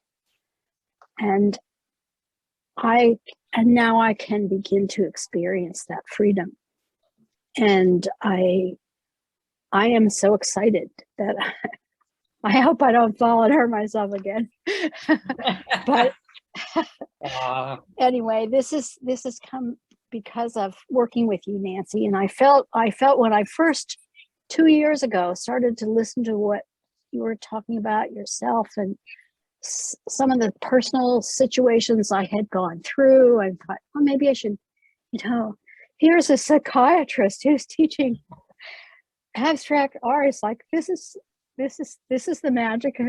And now I can begin to experience that freedom. And I am so excited that I hope I don't fall and hurt myself again. But anyway, this has come because of working with you, Nancy. And I felt when I first 2 years ago started to listen to what you were talking about yourself and some of the personal situations I had gone through, I thought, well, maybe I should, here's a psychiatrist who's teaching abstract art. It's like, this is the magic.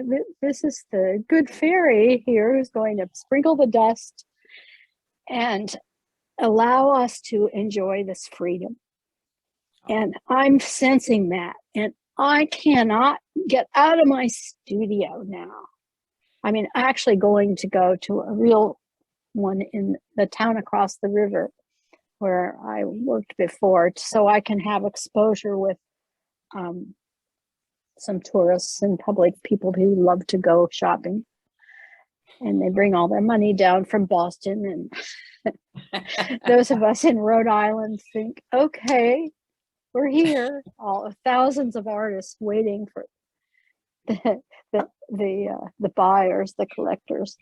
This is the good fairy here who's going to sprinkle the dust and allow us to enjoy this freedom. And I'm sensing that, and I cannot get out of my studio now. I mean, actually going to go to a real one in the town across the river where I worked before, so I can have exposure with some tourists and public people who love to go shopping. And they bring all their money down from Boston. And those of us in Rhode Island think, okay, we're here. All thousands of artists waiting for the buyers, the collectors.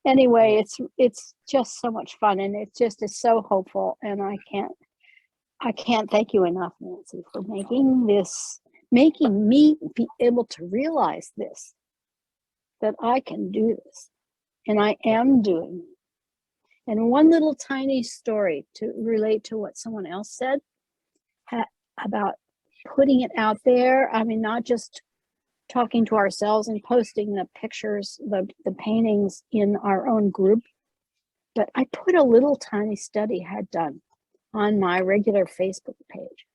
Anyway, it's just so much fun, and it just is so hopeful. And I can't thank you enough, Nancy, for making me be able to realize this, that I can do this, and I am doing it. And one little tiny story to relate to what someone else said about putting it out there. I mean, not just talking to ourselves and posting the pictures, the paintings in our own group, but I put a little tiny study I had done on my regular Facebook page.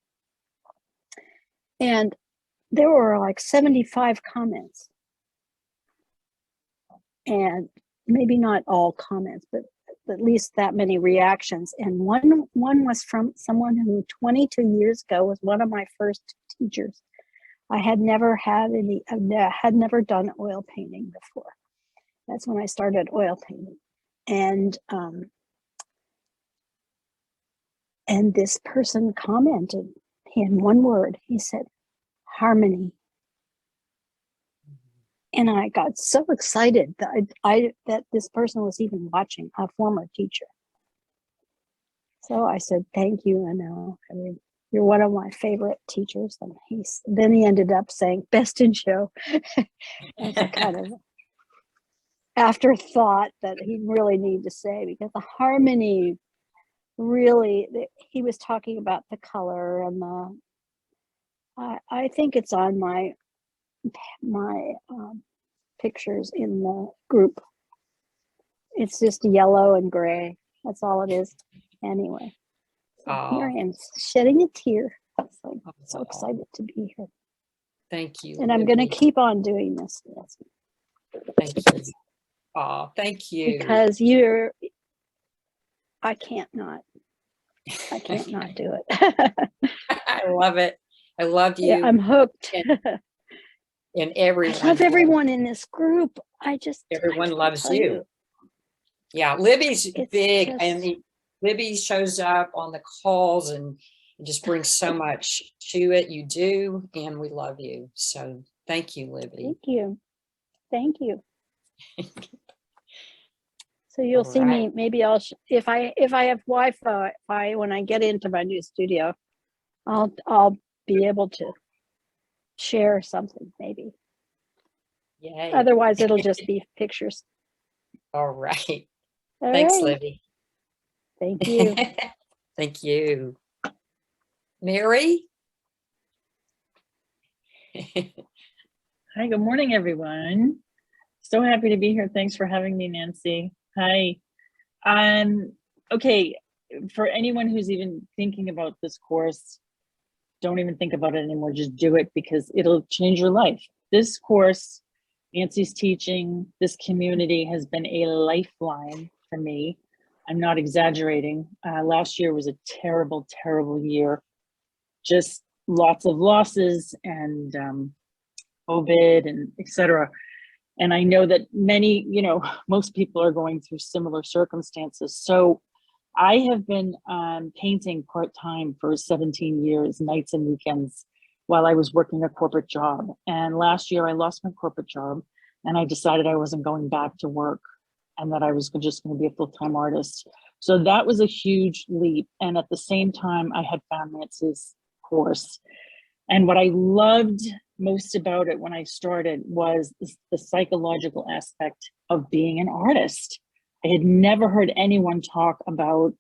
And there were like 75 comments. And maybe not all comments, but at least that many reactions. And one was from someone who 22 years ago was one of my first teachers. I had never had never done oil painting before. That's when I started oil painting. And this person commented in one word. He said, harmony. And I got so excited that that this person was even watching, a former teacher. So I said, thank you, Anil. I mean, you're one of my favorite teachers. And then he ended up saying, best in show. As a kind of afterthought that he really needed to say, because the harmony really, he was talking about the color and I think it's on my pictures in the group. It's just yellow and gray. That's all it is. Anyway, so here I am shedding a tear. So excited to be here. Thank you. And I'm going to keep on doing this. Thank you. Oh, thank you. Because I can't not do it. I love it. I love you. Yeah, I'm hooked. And everyone. I love everyone in this group. Everyone loves you. Yeah, Libby's big, and Libby shows up on the calls and just brings so much to it. You do, and we love you. So thank you, Libby. Thank you. Thank you. So you'll see me. Maybe I'll if I have Wi-Fi when I get into my new studio, I'll be able to share something maybe. Yay. Otherwise, it'll just be pictures. All right. All Thanks, right. Libby. Thank you. Thank you. Mary? Hi, good morning, everyone. So happy to be here. Thanks for having me, Nancy. Hi. Okay, for anyone who's even thinking about this course, don't even think about it anymore. Just do it, because it'll change your life. This course, Nancy's teaching, this community has been a lifeline for me. I'm not exaggerating. Last year was a terrible, terrible year. Just lots of losses and COVID and etc. And I know that many, most people are going through similar circumstances. So I have been painting part-time for 17 years, nights and weekends, while I was working a corporate job. And last year I lost my corporate job and I decided I wasn't going back to work and that I was just going to be a full-time artist. So that was a huge leap. And at the same time, I had found Nancy's course. And what I loved most about it when I started was the psychological aspect of being an artist. I had never heard anyone talk about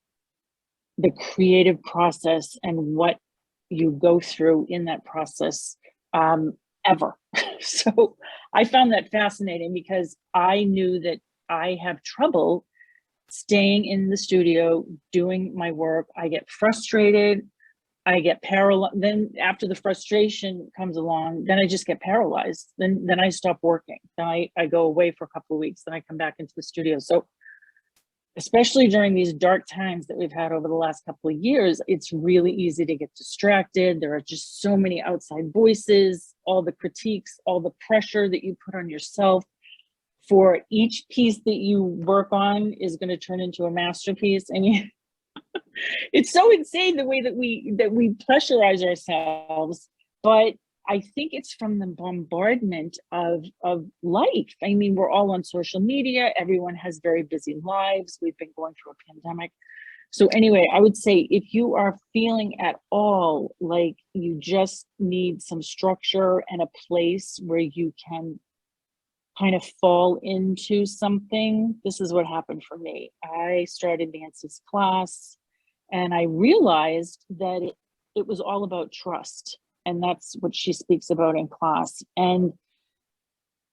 the creative process and what you go through in that process ever. So I found that fascinating, because I knew that I have trouble staying in the studio doing my work. I get frustrated. I get paralyzed. Then after the frustration comes along, then I just get paralyzed. Then I stop working. Then I go away for a couple of weeks. Then I come back into the studio. So especially during these dark times that we've had over the last couple of years, it's really easy to get distracted. There are just so many outside voices, all the critiques, all the pressure that you put on yourself. For each piece that you work on is going to turn into a masterpiece. And it's so insane the way that we pressurize ourselves. But I think it's from the bombardment of life. I mean, we're all on social media. Everyone has very busy lives. We've been going through a pandemic. So anyway, I would say if you are feeling at all like you just need some structure and a place where you can kind of fall into something, this is what happened for me. I started Nancy's class and I realized that it was all about trust. And that's what she speaks about in class. And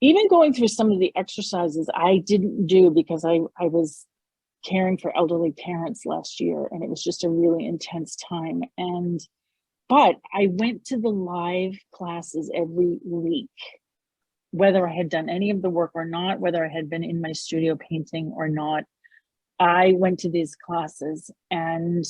even going through some of the exercises I didn't do because I was caring for elderly parents last year, and it was just a really intense time. But I went to the live classes every week, whether I had done any of the work or not, whether I had been in my studio painting or not. I went to these classes, and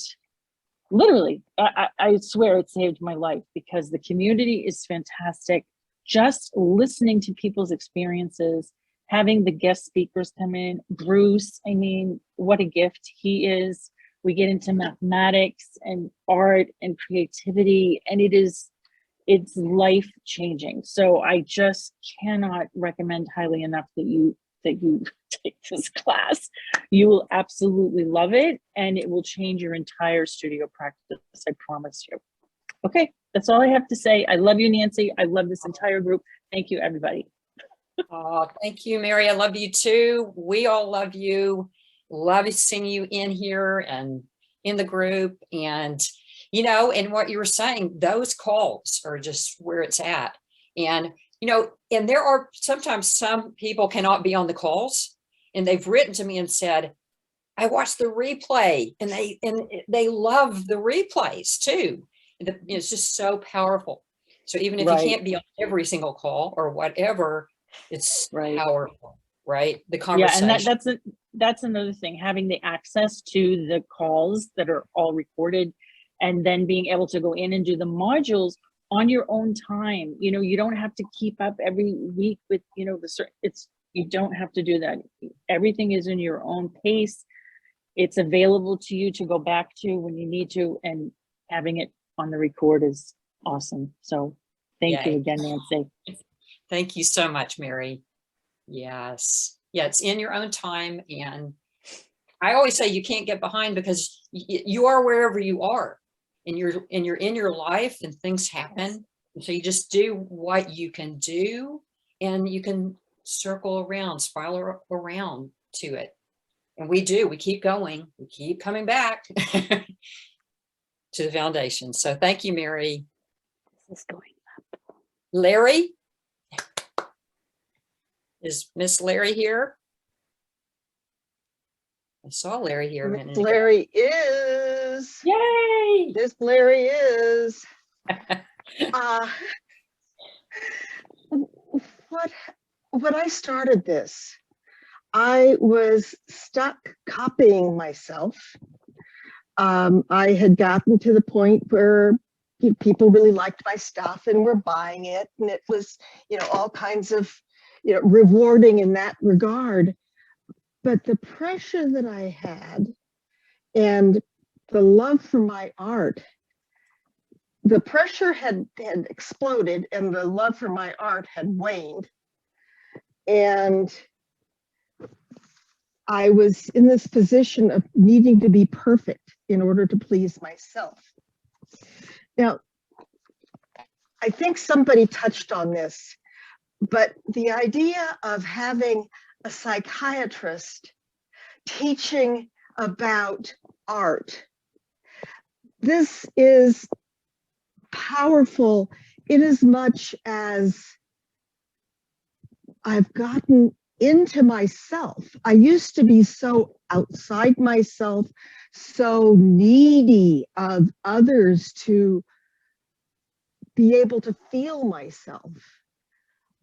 literally, I swear it saved my life, because the community is fantastic. Just listening to people's experiences, having the guest speakers come in. Bruce, I mean, what a gift he is. We get into mathematics and art and creativity, and it's life changing. So I just cannot recommend highly enough that you take this class. You will absolutely love it, and it will change your entire studio practice, I promise you. Okay, that's all I have to say. I love you, Nancy. I love this entire group. Thank you, everybody. Oh, thank you, Mary. I love you too. We all love you. Love seeing you in here and in the group. And, you know, and what you were saying, those calls are just where it's at. And, you know, and there are sometimes some people cannot be on the calls, and they've written to me and said, I watched the replay, and they love the replays too. It's just so powerful. So even if you can't be on every single call or whatever, it's powerful, right? The conversation. Yeah, and that's another thing, having the access to the calls that are all recorded, and then being able to go in and do the modules on your own time. You know, you don't have to keep up every week with, you know, you don't have to do that. Everything is in your own pace. It's available to you to go back to when you need to, and having it on the record is awesome. So thank you again, Nancy. Thank you so much, Mary. Yes. Yeah, it's in your own time. And I always say you can't get behind, because you are wherever you are, and you're in your life, and things happen. So you just do what you can do, and you can circle around, spiral around to it. And we keep going, we keep coming back to the foundation. So thank you, Mary. This is going up. Larry? Is Miss Larry here? I saw Larry here a minute ago. Larry is. Yay! This Larry is. When I started this, I was stuck copying myself. I had gotten to the point where people really liked my stuff and were buying it, and it was, you know, all kinds of, you know, rewarding in that regard. But the pressure that I had and the love for my art, the pressure had exploded, and the love for my art had waned. And I was in this position of needing to be perfect in order to please myself. Now, I think somebody touched on this, but the idea of having a psychiatrist teaching about art, this is powerful in as much as I've gotten into myself. I used to be so outside myself, so needy of others to be able to feel myself.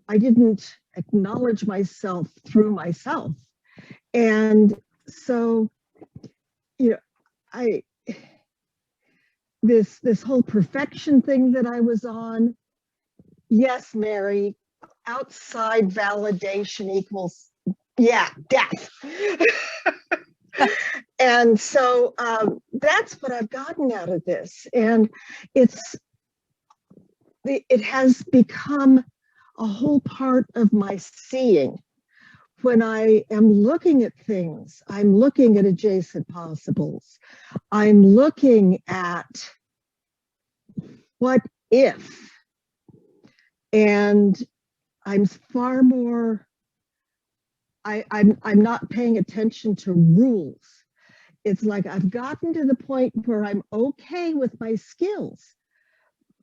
I didn't acknowledge myself through myself. And so, you know, this whole perfection thing that I was on, yes, Mary, outside validation equals, yeah, death. And so that's what I've gotten out of this. And it has become a whole part of my seeing, when I am looking at things, I'm looking at adjacent possibles. I'm looking at what if, and I'm far more, I'm not paying attention to rules. It's like I've gotten to the point where I'm okay with my skills,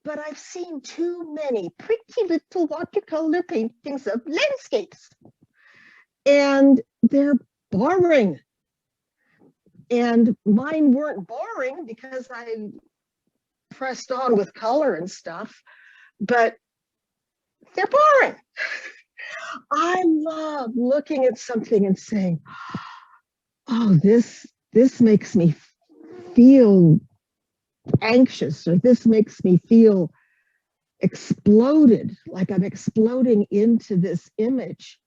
but I've seen too many pretty little watercolor paintings of landscapes, and they're boring. And mine weren't boring because I pressed on with color and stuff, but they're boring. I love looking at something and saying, oh, this makes me feel anxious, or this makes me feel exploded, like I'm exploding into this image.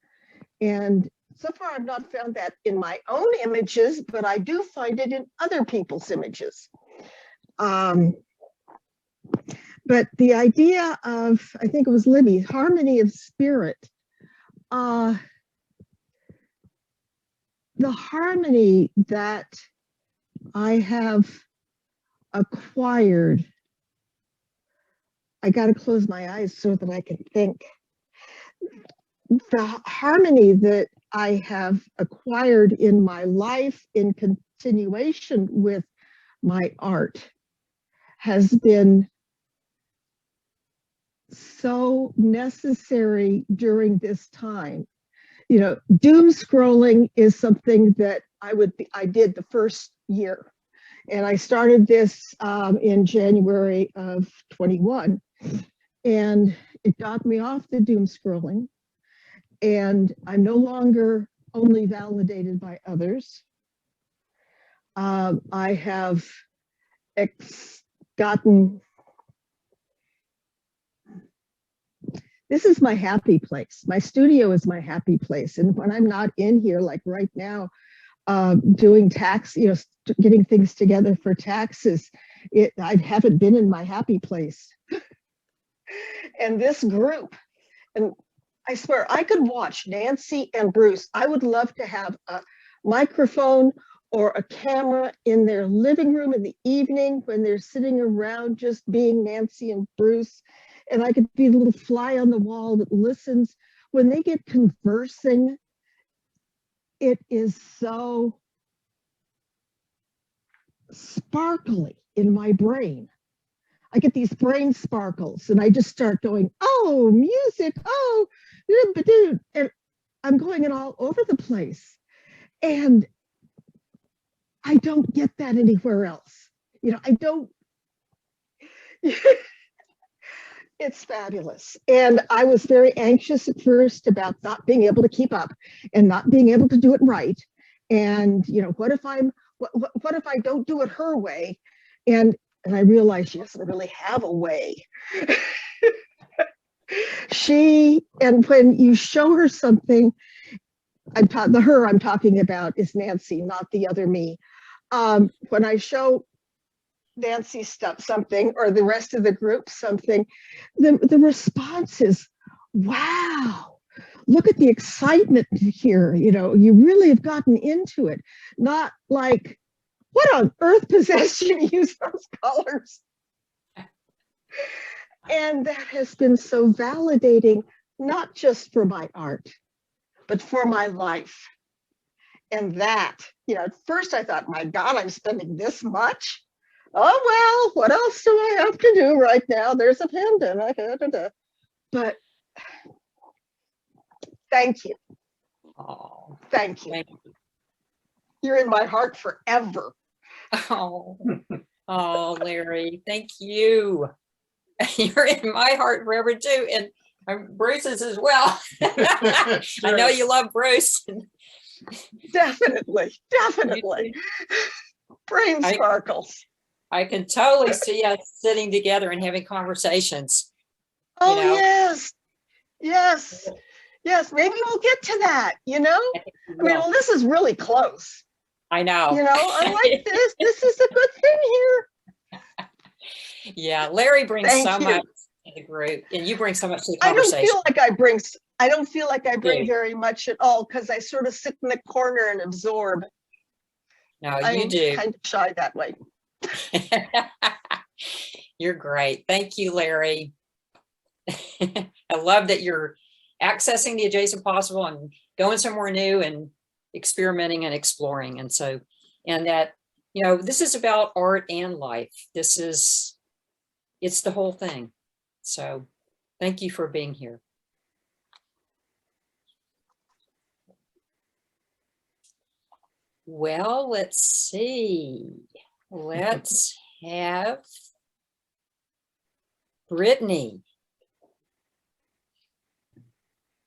And so far I've not found that in my own images, but I do find it in other people's images. But the idea of, I think it was Libby, harmony of spirit, the harmony that I have acquired, I got to close my eyes so that I can think. The harmony that I have acquired in my life in continuation with my art has been so necessary during this time. You know, doom scrolling is something that I did the first year. And I started this in January of 21. And it got me off the doom scrolling. And I'm no longer only validated by others. I have gotten, this is my happy place. My studio is my happy place. And when I'm not in here, like right now, doing tax, you know, getting things together for taxes, I haven't been in my happy place. And this group, and I swear I could watch Nancy and Bruce. I would love to have a microphone or a camera in their living room in the evening when they're sitting around just being Nancy and Bruce. And I could be a little fly on the wall that listens. When they get conversing, it is so sparkly in my brain. I get these brain sparkles and I just start going, oh, music, oh, and I'm going it all over the place. And I don't get that anywhere else. You know, I don't, it's fabulous. And I was very anxious at first about not being able to keep up and not being able to do it right. And, you know, what if I don't do it her way? And I realized she doesn't really have a way. And when you show her something, the her I'm talking about is Nancy, not the other me. When I show Nancy something, or the rest of the group something, the response is, wow, look at the excitement here. You know, you really have gotten into it. Not like, what on earth possessed you to use those colors? And that has been so validating, not just for my art, but for my life. And that, you know, at first I thought, my God, I'm spending this much? Oh, well, what else do I have to do right now? There's a pandemic. But thank you. Oh, thank you. Thank you. You're in my heart forever. Oh, Larry, thank you. You're in my heart forever too, and Bruce's as well. Sure. I know you love Bruce. Definitely. Brain sparkles. I can totally see us sitting together and having conversations. Oh, you know? Yes. Maybe we'll get to that, you know? I mean, well, this is really close. I know. You know, I like this. This is a good thing here. Yeah, Larry brings so much to the group, and you bring so much to the conversation. I don't feel like I don't feel like I bring very much at all because I sort of sit in the corner and absorb. No, you do. I'm kind of shy that way. You're great. Thank you, Larry. I love that you're accessing the adjacent possible and going somewhere new and experimenting and exploring. And so, and that, you know, this is about art and life. It's the whole thing. So thank you for being here. Well, let's see. Let's have Brittany.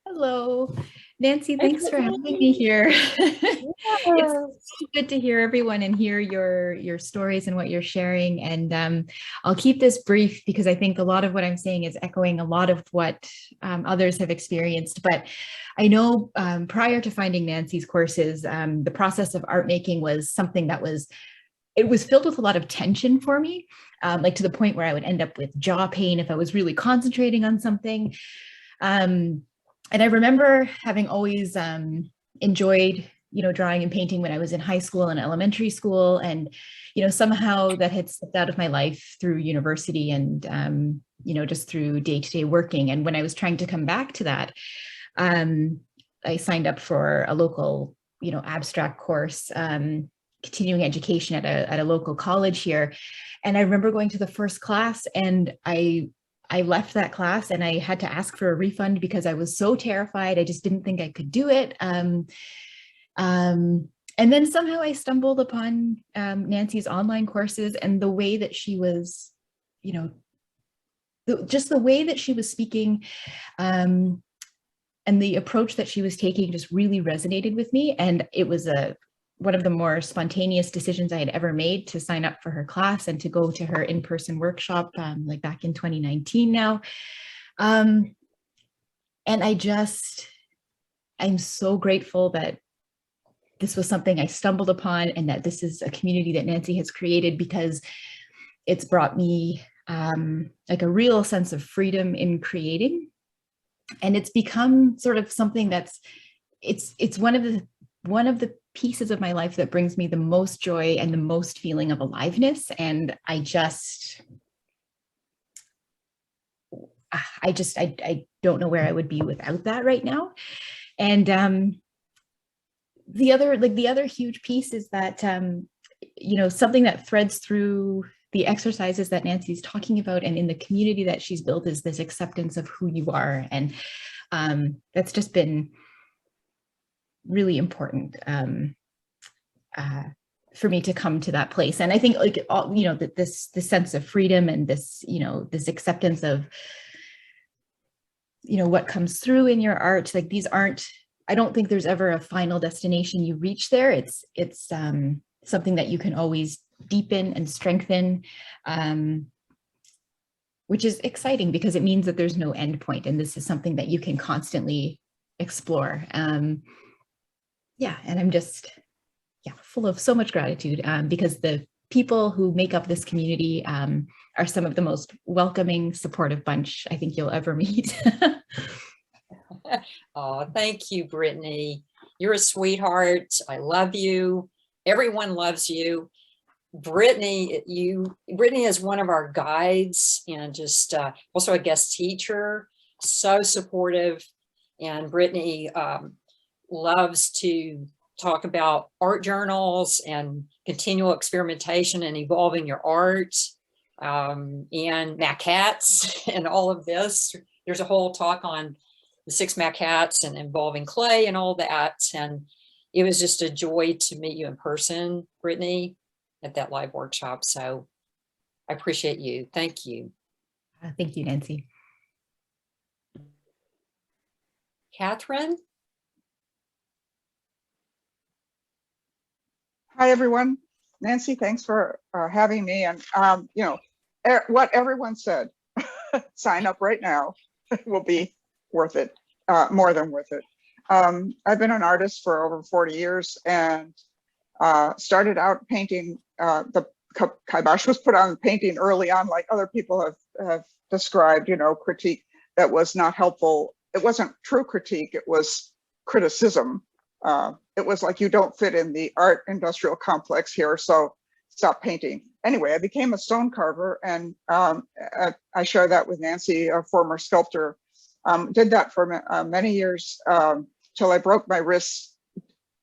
Hello, Nancy, thanks for having me here. It's so good to hear everyone and hear your stories and what you're sharing. And I'll keep this brief because I think a lot of what I'm saying is echoing a lot of what others have experienced. But I know prior to finding Nancy's courses, the process of art making was something that was filled with a lot of tension for me, like to the point where I would end up with jaw pain if I was really concentrating on something. And I remember having always enjoyed, drawing and painting when I was in high school and elementary school. And, somehow that had slipped out of my life through university and, just through day-to-day working. And when I was trying to come back to that, I signed up for a local, abstract course, continuing education at a local college here. And I remember going to the first class and I left that class and I had to ask for a refund because I was so terrified. I just didn't think I could do it. And then somehow I stumbled upon Nancy's online courses and the way that she was, just the way that she was speaking and the approach that she was taking just really resonated with me. And it was one of the more spontaneous decisions I had ever made to sign up for her class and to go to her in-person workshop, like back in 2019 now. And I'm so grateful that this was something I stumbled upon and that this is a community that Nancy has created because it's brought me like a real sense of freedom in creating. And it's become sort of something that's, it's one of the pieces of my life that brings me the most joy and the most feeling of aliveness. And I don't know where I would be without that right now. And the other huge piece is that, something that threads through the exercises that Nancy's talking about and in the community that she's built is this acceptance of who you are. And that's just been really important for me to come to that place. And I think this sense of freedom and this acceptance of, what comes through in your art, like these aren't, I don't think there's ever a final destination you reach there. It's something that you can always deepen and strengthen, which is exciting because it means that there's no end point. And this is something that you can constantly explore. And I'm just, full of so much gratitude because the people who make up this community are some of the most welcoming, supportive bunch I think you'll ever meet. Oh, thank you, Brittany. You're a sweetheart. I love you. Everyone loves you. Brittany is one of our guides and just also a guest teacher, so supportive. And Brittany loves to talk about art journals and continual experimentation and evolving your art and maquettes and all of this. There's a whole talk on the 6 maquettes and involving clay and all that. And it was just a joy to meet you in person, Brittany, at that live workshop. So I appreciate you. Thank you. Thank you, Nancy. Catherine? Hi, everyone. Nancy, thanks for having me. And, what everyone said, sign up right now. It will be worth it, more than worth it. I've been an artist for over 40 years and started out painting. The kibosh was put on painting early on, like other people have described, critique that was not helpful it wasn't true critique, it was criticism. It was like, you don't fit in the art industrial complex here, so stop painting. Anyway, I became a stone carver, and I share that with Nancy, a former sculptor. Did that for many years till I broke my wrists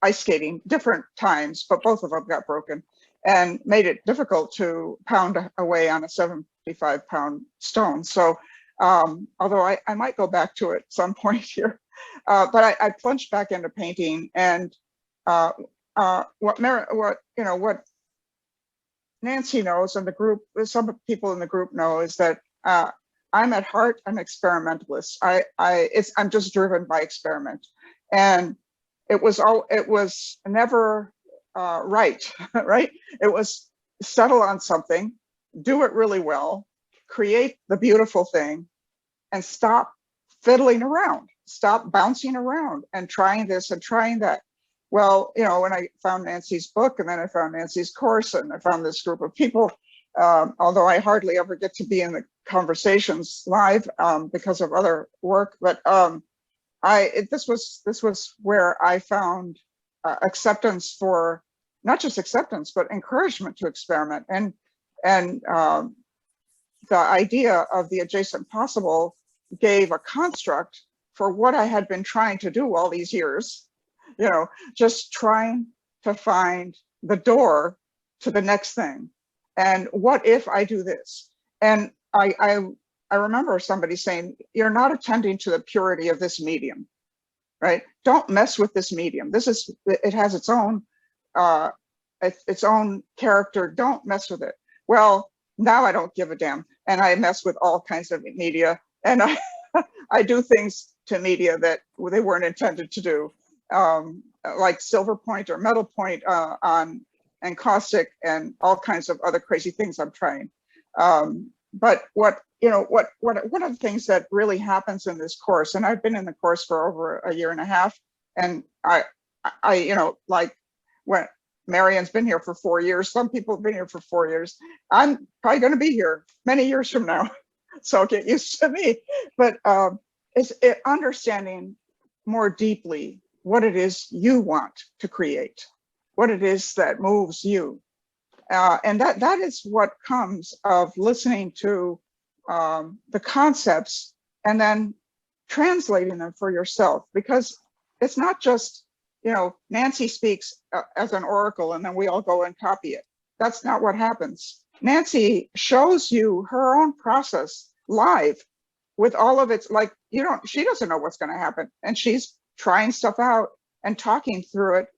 ice skating, different times, but both of them got broken, and made it difficult to pound away on a 75-pound stone. So although I might go back to it some point here, but I plunged back into painting. And what Nancy knows, and the group, some people in the group know, is that I'm at heart an experimentalist. I'm just driven by experiment, and it was never right, right? It was settle on something, do it really well, create the beautiful thing, and stop fiddling around, stop bouncing around and trying this and trying that. Well, you know, when I found Nancy's book, and then I found Nancy's course, and I found this group of people, although I hardly ever get to be in the conversations live because of other work, but this was where I found acceptance for, not just acceptance, but encouragement to experiment. And the idea of the adjacent possible gave a construct for what I had been trying to do all these years, you know, just trying to find the door to the next thing. And what if I do this? And I remember somebody saying, you're not attending to the purity of this medium, right? Don't mess with this medium. It has its own character. Don't mess with it. Well, now I don't give a damn. And I mess with all kinds of media, and I do things to media that they weren't intended to do, like silver point or metal point on and caustic and all kinds of other crazy things I'm trying. But one of the things that really happens in this course, and I've been in the course for over a year and a half, and I like when Marion's been here for 4 years, some people have been here for 4 years. I'm probably going to be here many years from now, so get used to me. But it's understanding more deeply what it is you want to create, what it is that moves you. And that is what comes of listening to the concepts and then translating them for yourself, because it's not just, you know, Nancy speaks as an oracle and then we all go and copy it. That's not what happens. Nancy shows you her own process live with all of its, like, she doesn't know what's going to happen, and she's trying stuff out and talking through it.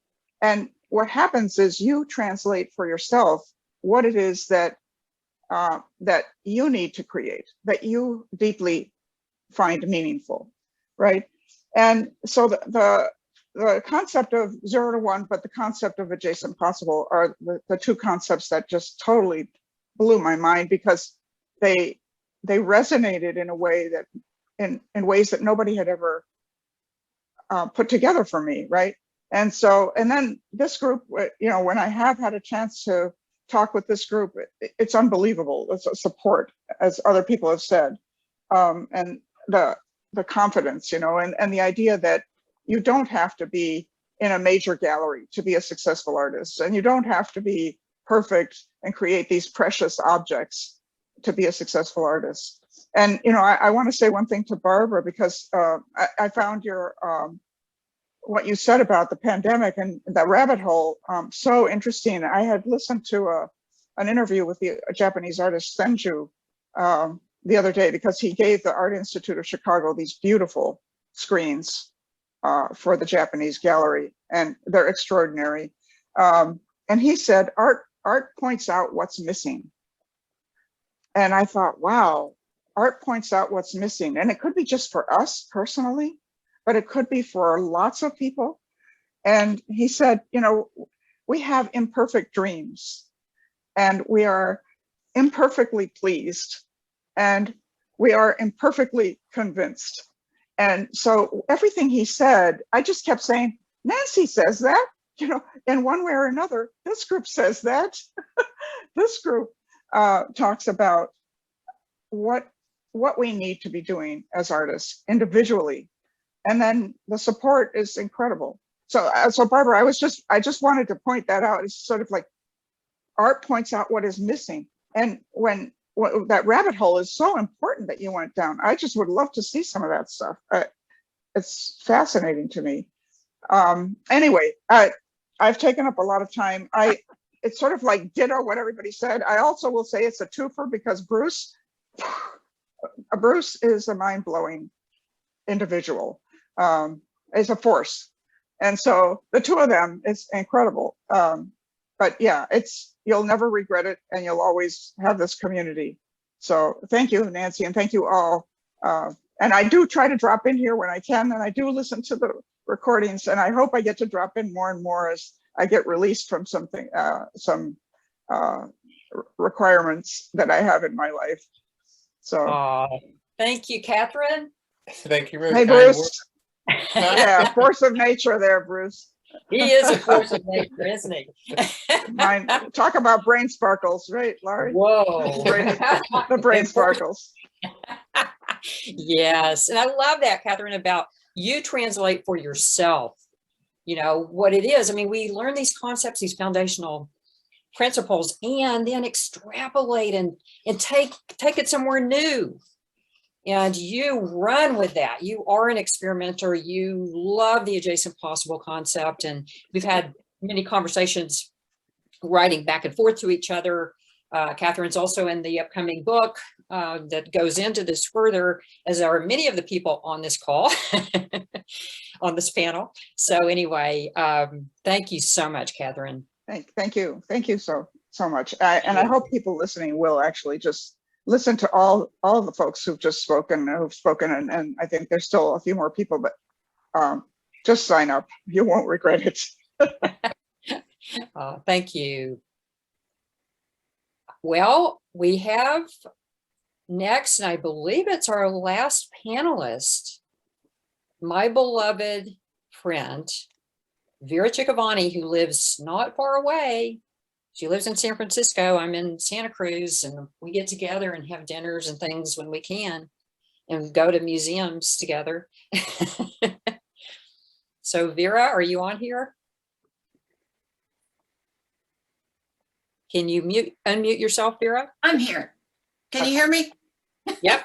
And what happens is you translate for yourself what it is that that you need to create, that you deeply find meaningful, right? And so the concept of 0 to 1, but the concept of adjacent possible are the two concepts that just totally blew my mind, because they resonated in a way that in ways that nobody had ever put together for me, right? And so, and then this group, you know, when I have had a chance to talk with this group, it's unbelievable. It's a support, as other people have said, and the confidence, you know, and the idea that you don't have to be in a major gallery to be a successful artist, and you don't have to be perfect and create these precious objects to be a successful artist. And, you know, I want to say one thing to Barbara, because I found your what you said about the pandemic and that rabbit hole so interesting. I had listened to an interview with the Japanese artist Senju the other day, because he gave the Art Institute of Chicago these beautiful screens for the Japanese gallery, and they're extraordinary. And he said, art points out what's missing. And I thought, wow, art points out what's missing. And it could be just for us personally, but it could be for lots of people. And he said, you know, we have imperfect dreams, and we are imperfectly pleased, and we are imperfectly convinced. And so everything he said, I just kept saying, Nancy says that, you know, in one way or another. This group says that. This group talks about what we need to be doing as artists individually And then the support is incredible. So, so Barbara, I just wanted to point that out. It's sort of like art points out what is missing. And when that rabbit hole is so important that you went down, I just would love to see some of that stuff. It's fascinating to me. Anyway, I've taken up a lot of time. It's sort of like ditto what everybody said. I also will say it's a twofer because Bruce is a mind-blowing individual, is a force. And so the two of them is incredible. But yeah, you'll never regret it, and you'll always have this community. So thank you, Nancy, and thank you all. And I do try to drop in here when I can, and I do listen to the recordings, and I hope I get to drop in more and more as I get released from some requirements that I have in my life. So thank you, Catherine. Thank you very much. Hey, Bruce. Yeah, force of nature there, Bruce. He is a force of nature, isn't he? Talk about brain sparkles, right, Laurie? Whoa. The brain sparkles. Yes, and I love that, Catherine, about you translate for yourself, you know, what it is. I mean, we learn these concepts, these foundational principles, and then extrapolate and take it somewhere new. And you run with that. You are an experimenter. You love the adjacent possible concept. And we've had many conversations writing back and forth to each other. Catherine's also in the upcoming book that goes into this further, as are many of the people on this call, on this panel. So anyway, thank you so much, Catherine. Thank you. Thank you so much. And I hope people listening will actually just listen to all the folks who've just spoken, and I think there's still a few more people, but just sign up. You won't regret it. Thank you. Well, we have next, and I believe it's our last panelist, my beloved friend, Vera Ciccovanni, who lives not far away. She lives in San Francisco. I'm in Santa Cruz, and we get together and have dinners and things when we can and go to museums together. So Vera, are you on here? Can you unmute yourself, Vera? I'm here. Can you hear me? Yep.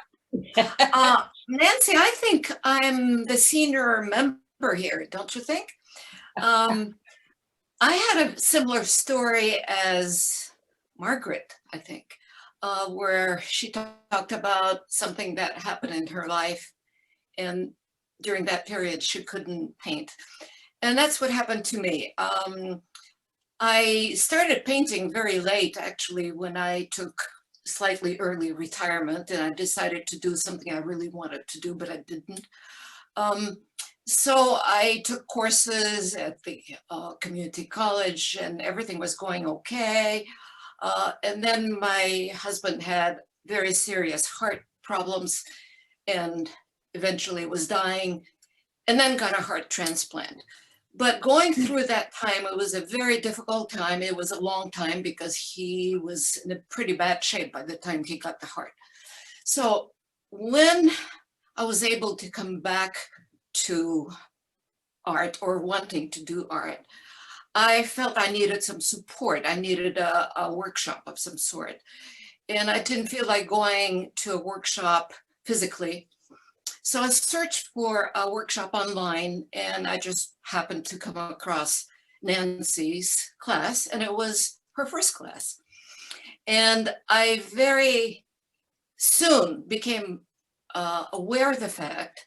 Nancy, I think I'm the senior member here, don't you think? I had a similar story as Margaret, I think, where she talked about something that happened in her life, and during that period she couldn't paint. And that's what happened to me. I started painting very late, actually, when I took slightly early retirement, and I decided to do something I really wanted to do, but I didn't. So I took courses at the community college, and everything was going okay. And then my husband had very serious heart problems and eventually was dying, and then got a heart transplant. But going through that time, it was a very difficult time. It was a long time because he was in a pretty bad shape by the time he got the heart. So when I was able to come back to art, or wanting to do art, I felt I needed some support. I needed a workshop of some sort. And I didn't feel like going to a workshop physically. So I searched for a workshop online, and I just happened to come across Nancy's class, and it was her first class. And I very soon became aware of the fact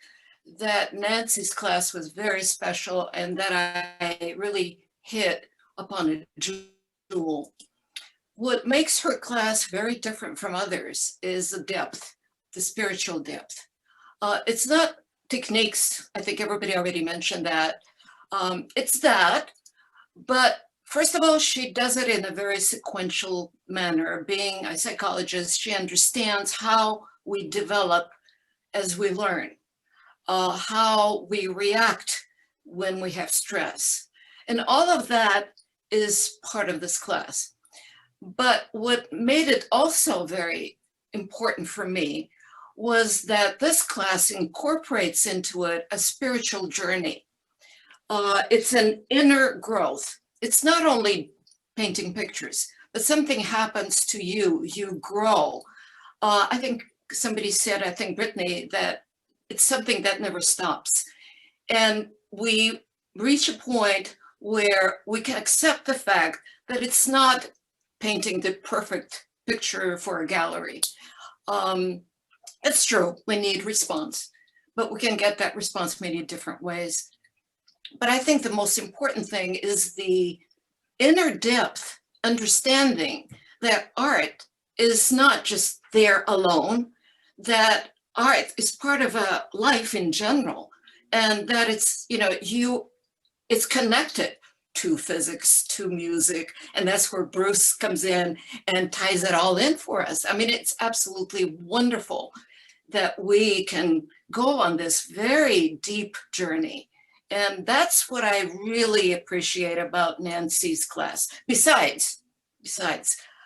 that Nancy's class was very special, and that I really hit upon a jewel. What makes her class very different from others is the depth, the spiritual depth. It's not techniques. I think everybody already mentioned that. It's that, but first of all, she does it in a very sequential manner. Being a psychologist, she understands how we develop as we learn, how we react when we have stress. And all of that is part of this class. But what made it also very important for me was that this class incorporates into it a spiritual journey. It's an inner growth. It's not only painting pictures, but something happens to you, you grow. I think somebody said, I think Brittany, that it's something that never stops. And we reach a point where we can accept the fact that it's not painting the perfect picture for a gallery. It's true, we need response, but we can get that response many different ways. But I think the most important thing is the inner depth understanding that art is not just there alone, that art is part of a life in general, and that it's, you know, it's connected to physics, to music, and that's where Bruce comes in and ties it all in for us. I mean, it's absolutely wonderful that we can go on this very deep journey. And that's what I really appreciate about Nancy's class. Besides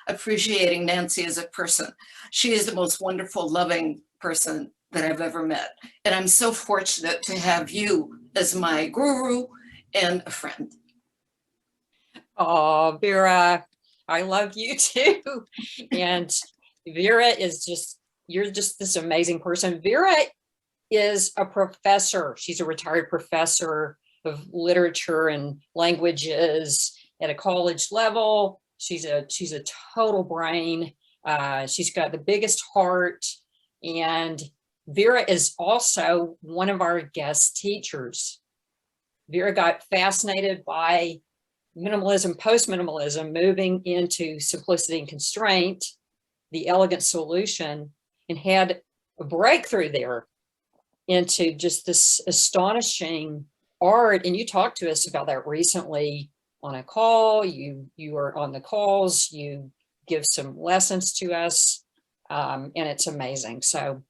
appreciating Nancy as a person, she is the most wonderful, loving person that I've ever met. And I'm so fortunate to have you as my guru and a friend. Oh, Vera, I love you too. And Vera is just, you're just this amazing person. Vera is a professor. She's a retired professor of literature and languages at a college level. She's a total brain. She's got the biggest heart. And Vera is also one of our guest teachers. Vera got fascinated by minimalism, post-minimalism, moving into simplicity and constraint, the elegant solution, and had a breakthrough there into just this astonishing art. And you talked to us about that recently on a call. You are on the calls, you give some lessons to us, and it's amazing. So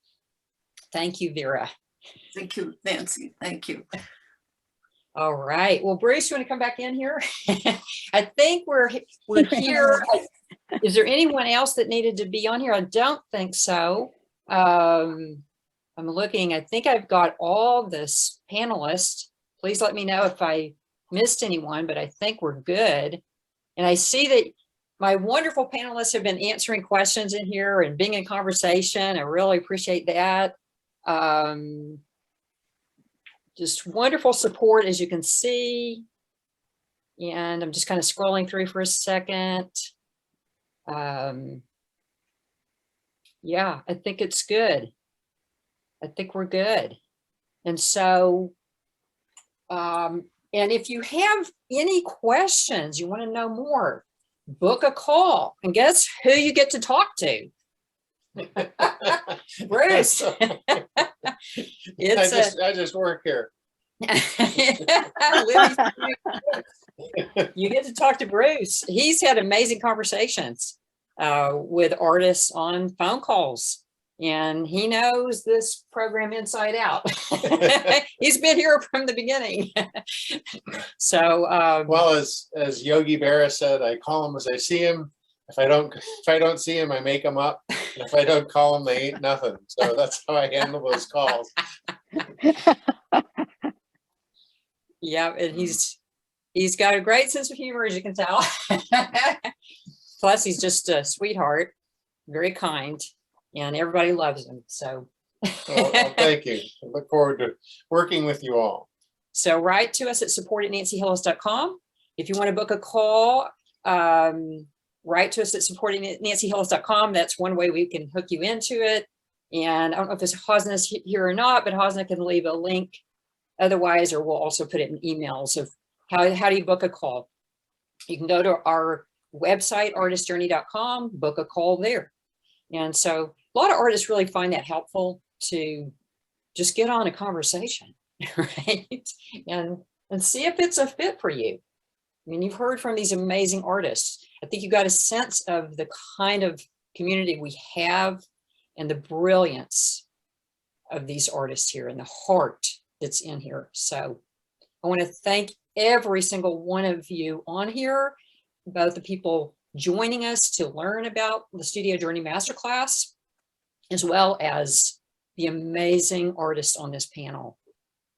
thank you, Vera. Thank you, Nancy. Thank you. All right. Well, Bruce, you want to come back in here? I think we're here. Is there anyone else that needed to be on here? I don't think so. I'm looking. I think I've got all this panelists. Please let me know if I missed anyone, but I think we're good. And I see that my wonderful panelists have been answering questions in here and being in conversation. I really appreciate that. Just wonderful support, as you can see. And I'm just kind of scrolling through for a second. Yeah, I think it's good. I think we're good. And so, and if you have any questions, you want to know more, book a call. And guess who you get to talk to? Bruce. I just work here. You get to talk to Bruce. He's had amazing conversations with artists on phone calls, and he knows this program inside out. He's been here from the beginning. So well, as Yogi Berra said, I call him as I see him. If I don't see him, I make him up. And if I don't call him, they ain't nothing. So that's how I handle those calls. Yeah, and he's got a great sense of humor, as you can tell. Plus, he's just a sweetheart, very kind, and everybody loves him. So, well, thank you. I look forward to working with you all. So, write to us at support@nancyhillis.com. If you want to book a call, write to us at support@nancyhillis.com. That's one way we can hook you into it. And I don't know if Hosna's here or not, but Hosna can leave a link otherwise, or we'll also put it in emails of how do you book a call. You can go to our website, artistjourney.com, book a call there. And so a lot of artists really find that helpful to just get on a conversation, right? And see if it's a fit for you. I mean, you've heard from these amazing artists. I think you got a sense of the kind of community we have and the brilliance of these artists here and the heart that's in here. So I want to thank every single one of you on here, both the people joining us to learn about the Studio Journey Masterclass, as well as the amazing artists on this panel.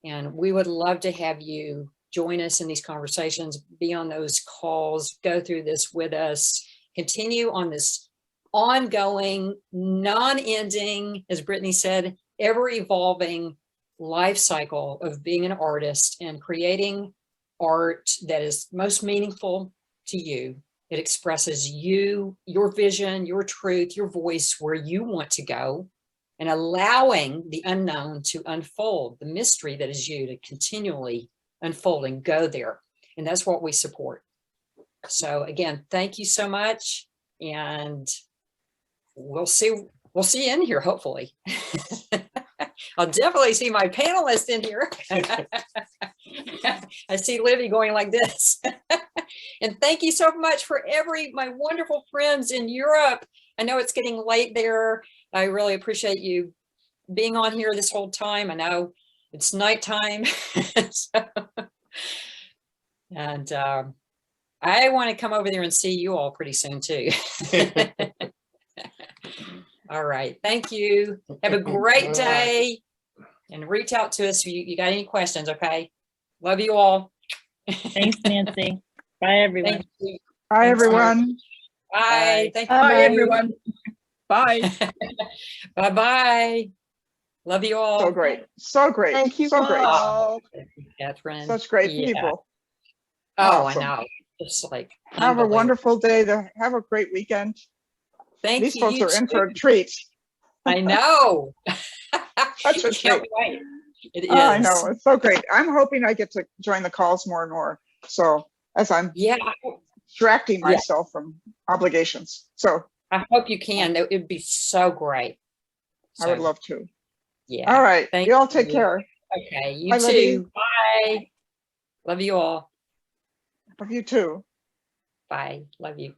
And we would love to have you join us in these conversations, be on those calls, go through this with us, continue on this ongoing, non-ending, as Brittany said, ever-evolving life cycle of being an artist and creating art that is most meaningful to you. It expresses you, your vision, your truth, your voice, where you want to go, and allowing the unknown to unfold, the mystery that is you to continually unfold and go there. And that's what we support. So again, thank you so much. And we'll see you in here, hopefully. I'll definitely see my panelists in here. I see Livy going like this. And thank you so much for my wonderful friends in Europe. I know it's getting late there. I really appreciate you being on here this whole time. I know it's nighttime. And I want to come over there and see you all pretty soon too. All right. Thank you. Have a great day. And reach out to us if you got any questions, okay? Love you all. Thanks, Nancy. Bye, everyone. Thank you. Bye, everyone. Bye. Thank Bye, you. everyone. Bye. Bye-bye. Love you all. So great. So great. Thank you So great. all. Catherine. Such great Yeah. people. Oh, Awesome. I know. It's like Have a unbelievable. wonderful day. Have a great weekend. Thank These you. folks You are in too. for a treat. I know. Such a Can't treat. wait. It is. I know. It's so great. I'm hoping I get to join the calls more and more. So as I'm distracting myself from obligations. So I hope you can. It would be so great. I would So, love to. Yeah. All right. Thank You all take you. care. Okay. You Bye, Libby. too. Bye. Love you all. Love you too. Bye. Love you.